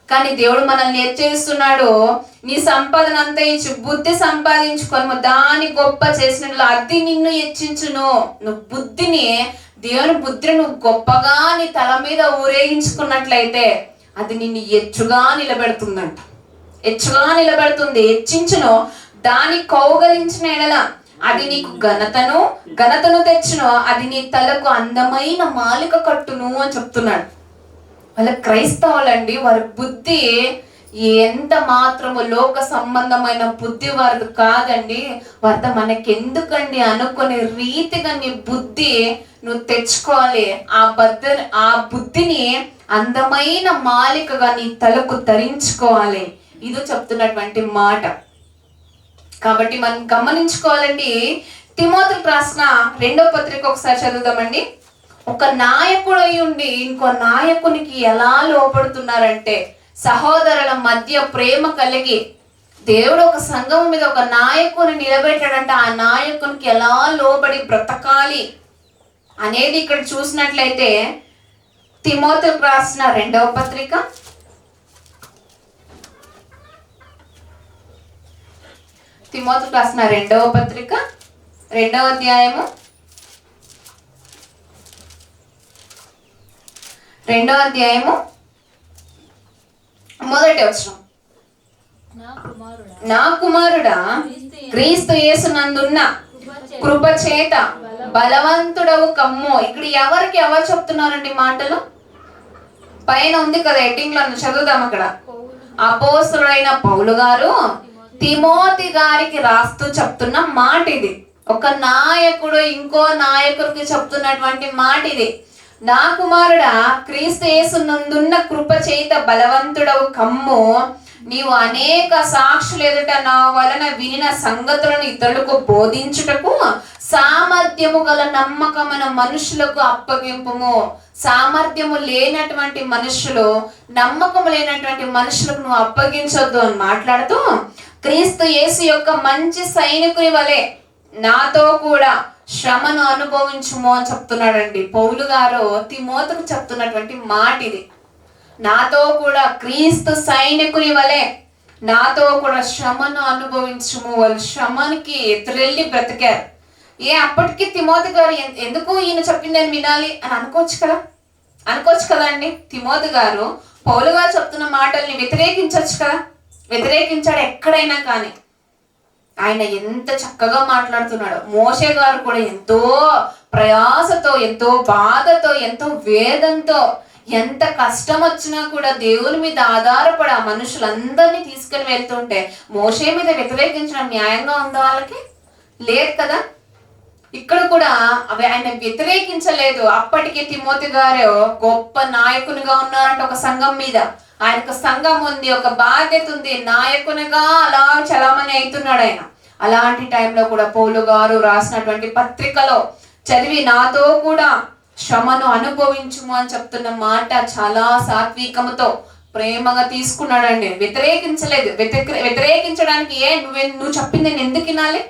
కానీ దేవుడు మనల్ని హెచ్చరిస్తున్నాడు, నీ సంపాదన అంతా ఇచ్చి బుద్ధి సంపాదించుకొని దాని గొప్ప చేసినట్లు అది నిన్ను హెచ్చించును. నువ్వు బుద్ధిని, దేవుని బుద్ధిని నువ్వు గొప్పగా నీ తల మీద ఊరేగించుకున్నట్లయితే అది నిన్ను హెచ్చుగా నిలబెడుతుందంట. హెచ్చుగా నిలబెడుతుంది. హెచ్చించును, దాని కౌగలించిన ఎడల అది నీకు ఘనతను తెచ్చును, అది నీ తలకు అందమైన మాలిక కట్టును అని చెప్తున్నాడు. వాళ్ళ క్రైస్తవులండి, వారి బుద్ధి ఎంత మాత్రము లోక సంబంధమైన బుద్ధి వారిది కాదండి. వారితో మనకెందుకండి అనుకునే రీతిగా నీ బుద్ధి నువ్వు తెచ్చుకోవాలి. ఆ బుద్ధిని అందమైన మాలికగా నీ తలకు ధరించుకోవాలి. ఇది చెప్తున్నటువంటి మాట. కాబట్టి మనం గమనించుకోవాలండి. తిమోతికి రాసిన 2వ పత్రిక ఒకసారి చదువుదామండి. ఒక నాయకుడు అయి ఉండి ఇంకో నాయకునికి ఎలా లోపడుతున్నారంటే, సహోదరుల మధ్య ప్రేమ కలిగి దేవుడు ఒక సంఘం మీద ఒక నాయకుని నిలబెట్టాడంటే ఆ నాయకునికి ఎలా లోబడి బ్రతకాలి అనేది ఇక్కడ చూసినట్లయితే తిమోతికి రాసిన 2వ పత్రిక 2వ పత్రిక 2వ అధ్యాయము 1వ వచనం. నా కుమారుడా, క్రీస్తు యేసునందున్న కృప చేత బలవంతుడవు కమ్ము. ఇక్కడ ఎవరు చెప్తున్నారండి మాటలు? పైన ఉంది కదా హెడ్డింగ్ లో, చదువుదాం. అక్కడ అపోస్తలుడైన పౌలు గారు తిమోతి గారికి రాస్తూ చెప్తున్న మాట ఇది. ఒక నాయకుడు ఇంకో నాయకుడికి చెప్తున్నటువంటి మాట ఇది. నా కుమారుడా, క్రీస్తు యేసునందున్న కృప చేత బలవంతుడవు కమ్ము. నీవు అనేక సాక్షులు ఎదుట నా వలన వినిన సంగతులను ఇతరులకు బోధించుటకు సామర్థ్యము గల నమ్మకమైన మనుషులకు అప్పగింపుము. సామర్థ్యము లేనటువంటి మనుషులు, నమ్మకము లేనటువంటి మనుషులకు నువ్వు అప్పగించొద్దు అని మాట్లాడుతూ, క్రీస్తు యేసు యొక్క మంచి సైనికుని వలె నాతో కూడా శ్రమను అనుభవించుము అని చెప్తున్నాడండి పౌలు గారు. తిమోతికి చెప్తున్నటువంటి మాట ఇది. నాతో కూడా క్రీస్తు సైనికుని వలె నాతో కూడా శ్రమను అనుభవించుము. వాళ్ళు శ్రమనికి ఎదురెళ్ళి బ్రతికారు. అప్పటికి తిమోతి గారు ఎందుకు ఈయన చెప్పిందని వినాలి అని అనుకోవచ్చు కదా అండి. తిమోతి గారు పౌలు గారు చెప్తున్న మాటల్ని వ్యతిరేకించవచ్చు కదా. వ్యతిరేకించాడు ఎక్కడైనా. కానీ ఆయన ఎంత చక్కగా మాట్లాడుతున్నాడు. మోషే గారు కూడా ఎంతో ప్రయాసతో, ఎంతో బాధతో, ఎంతో వేదంతో, ఎంత కష్టం వచ్చినా కూడా దేవుని మీద ఆధారపడి ఆ మనుషులందరినీ తీసుకుని వెళ్తుంటే మోషే మీద వ్యతిరేకించడం న్యాయంగా ఉందా? వాళ్ళకి లేదు కదా. ఇక్కడ కూడా అవి ఆయన వ్యతిరేకించలేదు. అప్పటికే తిమోతి గారు గొప్ప నాయకునిగా ఉన్నారంటే ఒక సంఘం మీద. ఆయనకు సంఘం ఉంది, ఒక బాధ్యత ఉంది, నాయకునిగా అలా చలామణి అవుతున్నాడు ఆయన. అలాంటి టైంలో కూడా పౌలు గారు రాసినటువంటి పత్రికలో చదివి నాతో కూడా శ్రమను అనుభవించుము అని చెప్తున్న మాట చాలా సాత్వికముతో ప్రేమగా తీసుకున్నాడండి. వ్యతిరేకించలేదు. వ్యతిరేకించడానికి నువ్వు చెప్పింది నేను ఎందుకు వినాలి?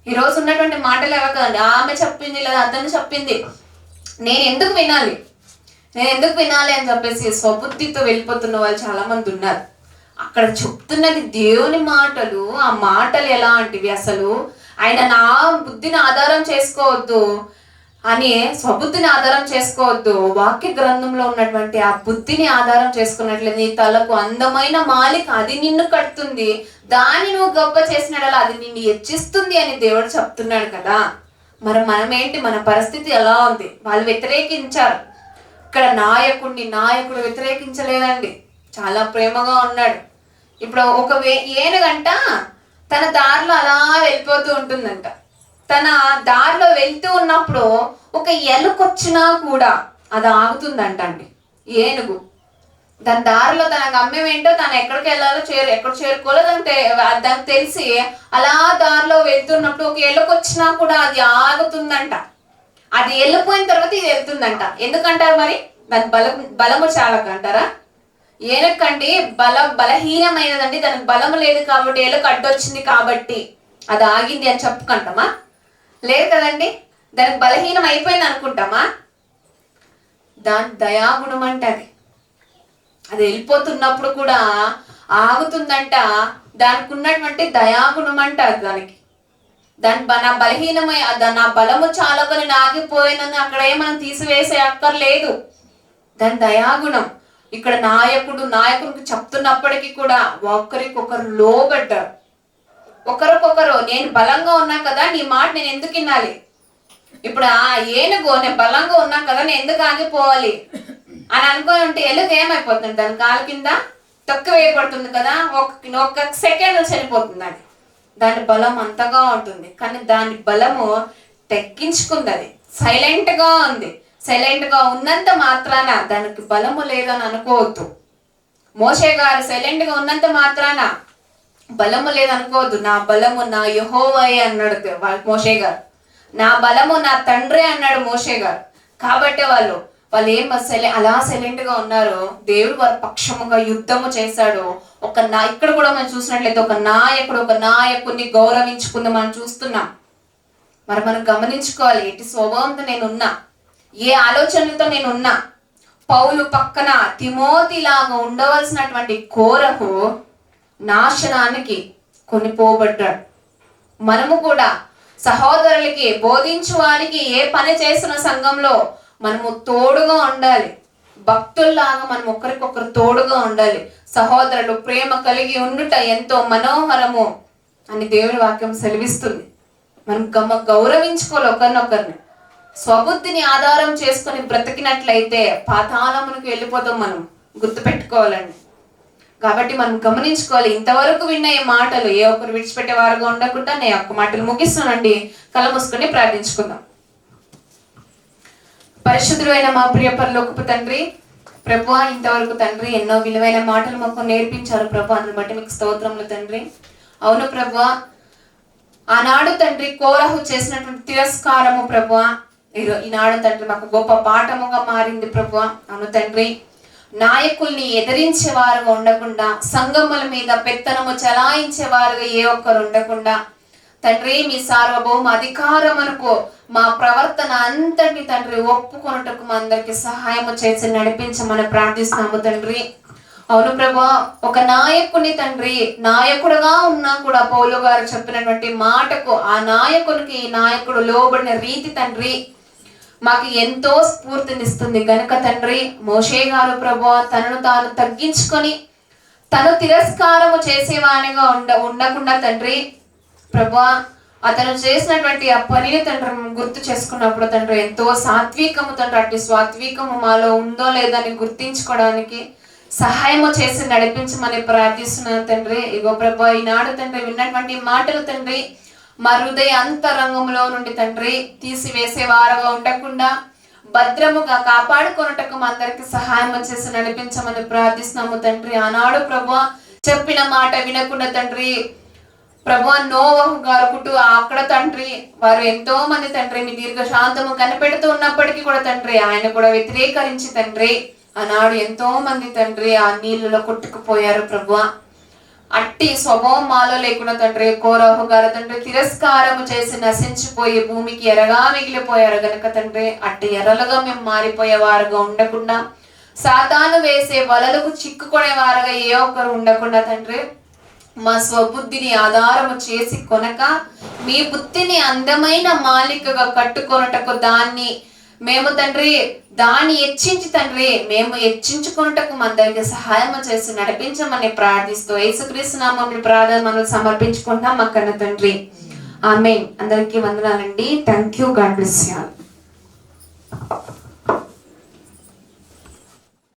ఈరోజు ఉన్నటువంటి మాటలు ఎవరు కదండి, ఆమె చెప్పింది లేదా అతను చెప్పింది నేను ఎందుకు వినాలి అని చెప్పేసి స్వబుద్ధితో వెళ్ళిపోతున్న వాళ్ళు చాలా మంది ఉన్నారు. అక్కడ చెప్తున్నది దేవుని మాటలు. ఆ మాటలు ఎలాంటివి? అసలు ఆయన నా బుద్ధిని ఆధారం చేసుకోవద్దు, అని స్వబుద్ధిని ఆధారం చేసుకోవద్దు. వాక్య గ్రంథంలో ఉన్నటువంటి ఆ బుద్ధిని ఆధారం చేసుకున్నట్లయితే నీ తలకు అందమైన మాలిక అది నిన్ను కడుతుంది, దాన్ని నువ్వు గొప్ప చేసినట్ల అది నిన్ను హెచ్చిస్తుంది అని దేవుడు చెప్తున్నాడు కదా. మరి మనం ఏంటి, మన పరిస్థితి ఎలా ఉంది? వాళ్ళు వ్యతిరేకించారు. ఇక్కడ నాయకుడు వ్యతిరేకించలేదండి, చాలా ప్రేమగా ఉన్నాడు. ఇప్పుడు ఒక ఏనుగంట తన దారిలో అలా వెళ్ళిపోతూ ఉంటుందంట. తన దారిలో వెళ్తూ ఉన్నప్పుడు ఒక ఎలుకొచ్చినా కూడా అది ఆగుతుందంట అండి. ఏనుగు దాని దారిలో తన గమ్యం ఏంటో, తను ఎక్కడికి వెళ్ళాలో ఎక్కడ చేరుకోవాలో దానికి తెలిసి అలా దారిలో వెళ్తున్నప్పుడు ఒక ఎలుకొచ్చినా కూడా అది ఆగుతుందంట. అది వెళ్ళిపోయిన తర్వాత ఇది వెళ్తుందంట. ఎందుకంటారు మరి? దాని బలము చాలకంటారా? ఏనుకండి బలహీనమైనదండి, దానికి బలము లేదు కాబట్టి, ఎలుక అడ్డొచ్చింది కాబట్టి అది ఆగింది అని చెప్పుకుంటామా? లేదు కదండి. దానికి బలహీనం అయిపోయింది అనుకుంటామా? దాని దయాగుణం అంటే అది వెళ్ళిపోతున్నప్పుడు కూడా ఆగుతుందంట. దానికి ఉన్నటువంటి దయాగుణం అంట నా బలహీనమై నా బలము చాలకొని ఆగిపోయినని అక్కడ ఏమైనా తీసివేసే అక్కర్లేదు. దాని దయాగుణం. ఇక్కడ నాయకుడికి చెప్తున్నప్పటికీ కూడా ఒకరికొకరు లోబడ్డారు. ఒకరికొకరు నేను బలంగా ఉన్నా కదా, నీ మాట నేను ఎందుకు వినాలి? ఇప్పుడు ఆ ఏనుగు నేను బలంగా ఉన్నా కదా, నేను ఎందుకు ఆగిపోవాలి అని అనుకుని ఉంటే ఎలుగు ఏమైపోతుంది? దాని కాలు కింద తొక్కి వేయబడుతుంది కదా, ఒక్క సెకండ్ చనిపోతుంది. అది దాని బలం అంతగా ఉంటుంది. కానీ దాని బలము తగ్గించుకుంది. అది సైలెంట్ గా ఉంది. సైలెంట్ గా ఉన్నంత మాత్రాన దానికి బలము లేదని అనుకోవద్దు. మోషే గారు సైలెంట్ గా ఉన్నంత మాత్రాన బలము లేదనుకోవద్దు. నా బలము నా యెహోవాయే అన్నాడు మోషే గారు. నా బలము నా తండ్రి అన్నాడు మోషే గారు. కాబట్టి వాళ్ళు ఏం అలా సైలెంట్ గా ఉన్నారు. దేవుడు వారి పక్షముగా యుద్ధము చేశాడు. ఇక్కడ కూడా మనం చూసినట్లయితే ఒక నాయకుడిని గౌరవించుకుంది మనం చూస్తున్నాం. మరి మనం గమనించుకోవాలి, ఎట్టి స్వభావంతో నేనున్నా, ఏ ఆలోచనలతో నేనున్నా. పౌలు పక్కన తిమోతిలాగా ఉండవలసినటువంటి కోరహు నాశనానికి కొనిపోబడ్డాడు. మనము కూడా సహోదరులకి బోధించువానికి ఏ పని చేస్తున్న సంఘంలో మనము తోడుగా ఉండాలి. భక్తుల్లాగా మనం ఒకరికొకరు తోడుగా ఉండాలి. సహోదరులు ప్రేమ కలిగి ఉండుట ఎంతో మనోహరము అని దేవుని వాక్యం సెలవిస్తుంది. మనం గౌరవించుకోవాలి ఒకరినొకరిని. స్వబుద్ధిని ఆధారం చేసుకొని బ్రతికినట్లయితే పాతాళమునికి వెళ్ళిపోతాం. మనం గుర్తుపెట్టుకోవాలండి. కాబట్టి మనం గమనించుకోవాలి. ఇంతవరకు విన్న ఈ మాటలు ఏ ఒక్కరు విడిచిపెట్టే వారుగా ఉండకుండా నేను ఒక్క మాటలు ముగిస్తున్నానండి. కళ్ళ మూసుకొని ప్రార్థించుకుందాం. పరిశుద్ధుడు అయిన మా ప్రియ పరలోకపు తండ్రి, ప్రభువా, ఇంతవరకు తండ్రి ఎన్నో విలువైన మాటలు మాకు నేర్పించారు ప్రభు. అందుని బట్టి మీకు స్తోత్రములు తండ్రి. అవును ప్రభువా, ఆనాడు తండ్రి కోరహు చేసినటువంటి తిరస్కారము ప్రభువా ఈనాడు తండ్రి మాకు గొప్ప పాఠముగా మారింది ప్రభువా. అవును తండ్రి, నాయకుల్ని ఎదిరించేవారుగా ఉండకుండా, సంగముల మీద పెత్తనము చలాయించేవారుగా ఏ ఒక్కరు ఉండకుండా తండ్రి, మీ సార్వభౌమ అధికారమునకు మా ప్రవర్తన అంతటి తండ్రి ఒప్పుకొనుటకు మా అందరికి సహాయము చేసి నడిపించమని ప్రార్థిస్తున్నాము తండ్రి. అవును ప్రభువా, ఒక నాయకుని తండ్రి నాయకుడుగా ఉన్నా కూడా పౌలు గారు చెప్పినటువంటి మాటకు ఆ నాయకునికి ఈ నాయకుడు లోబడిన రీతి తండ్రి మాకు ఎంతో స్ఫూర్తినిస్తుంది గనుక తండ్రి, మోషే గారు ప్రభువా తనను తాను తగ్గించుకొని తను తిరస్కారము చేసేవానిగా ఉండకుండా తండ్రి ప్రభువా అతను చేసినటువంటి ఆ పనిని తండ్రి గుర్తు చేసుకున్నప్పుడు తండ్రి ఎంతో సాత్వికము తండ్రి, అటు సాత్వికము మాలో ఉందో లేదని గుర్తించుకోవడానికి సహాయము చేసి నడిపించమని ప్రార్థిస్తున్నాను తండ్రి. ఇగో ప్రభువా, ఈనాడు తండ్రి విన్నటువంటి మాటలు తండ్రి మా హృదయ అంతరంగంలో నుండి తండ్రి తీసివేసే వారుగా ఉండకుండా భద్రముగా కాపాడుకొనుటకు మా అందరికి సహాయం చేసి నడిపించమని ప్రార్థిస్తున్నాము తండ్రి. ఆనాడు ప్రభువా చెప్పిన మాట వినకుండా తండ్రి ప్రభువా నోవహు గారు అక్కడ తండ్రి వారు ఎంతో మంది తండ్రి మీ దీర్ఘశాంతము కనిపెడుతూ ఉన్నప్పటికీ కూడా తండ్రి ఆయన కూడా వ్యతిరేకరించి తండ్రి ఆనాడు ఎంతో మంది తండ్రి ఆ నీళ్ళలో కొట్టుకుపోయారు ప్రభువా. అట్టి స్వభావం మాలో లేకుండా తండ్రి కోరహు గారు తండ్రి తిరస్కారము చేసి నశించిపోయి భూమికి ఎరగా మిగిలిపోయారు గనక తండ్రి అట్టి ఎర్రలుగా మేము మారిపోయేవారుగా ఉండకుండా, సాతాను వేసే వలలకు చిక్కుకునే వారుగా ఏ ఒక్కరు ఉండకుండా తండ్రి మా స్వబుద్ధిని ఆధారము చేసి కొనక మీ బుద్ధిని అందమైన మాలికగా కట్టుకొనుటకు దాన్ని మేము తండ్రి దాన్ని హెచ్చించి తండ్రి మేము హెచ్చించుకున్నటకు మన దగ్గర సహాయం చేసి నడిపించమని ప్రార్థిస్తూ యేసుక్రీస్తు నామములో ప్రార్థన మనం సమర్పించుకుంటాం మా కన్న తండ్రి. ఆమేన్. అందరికీ వందనాలండి. Thank you. God bless you.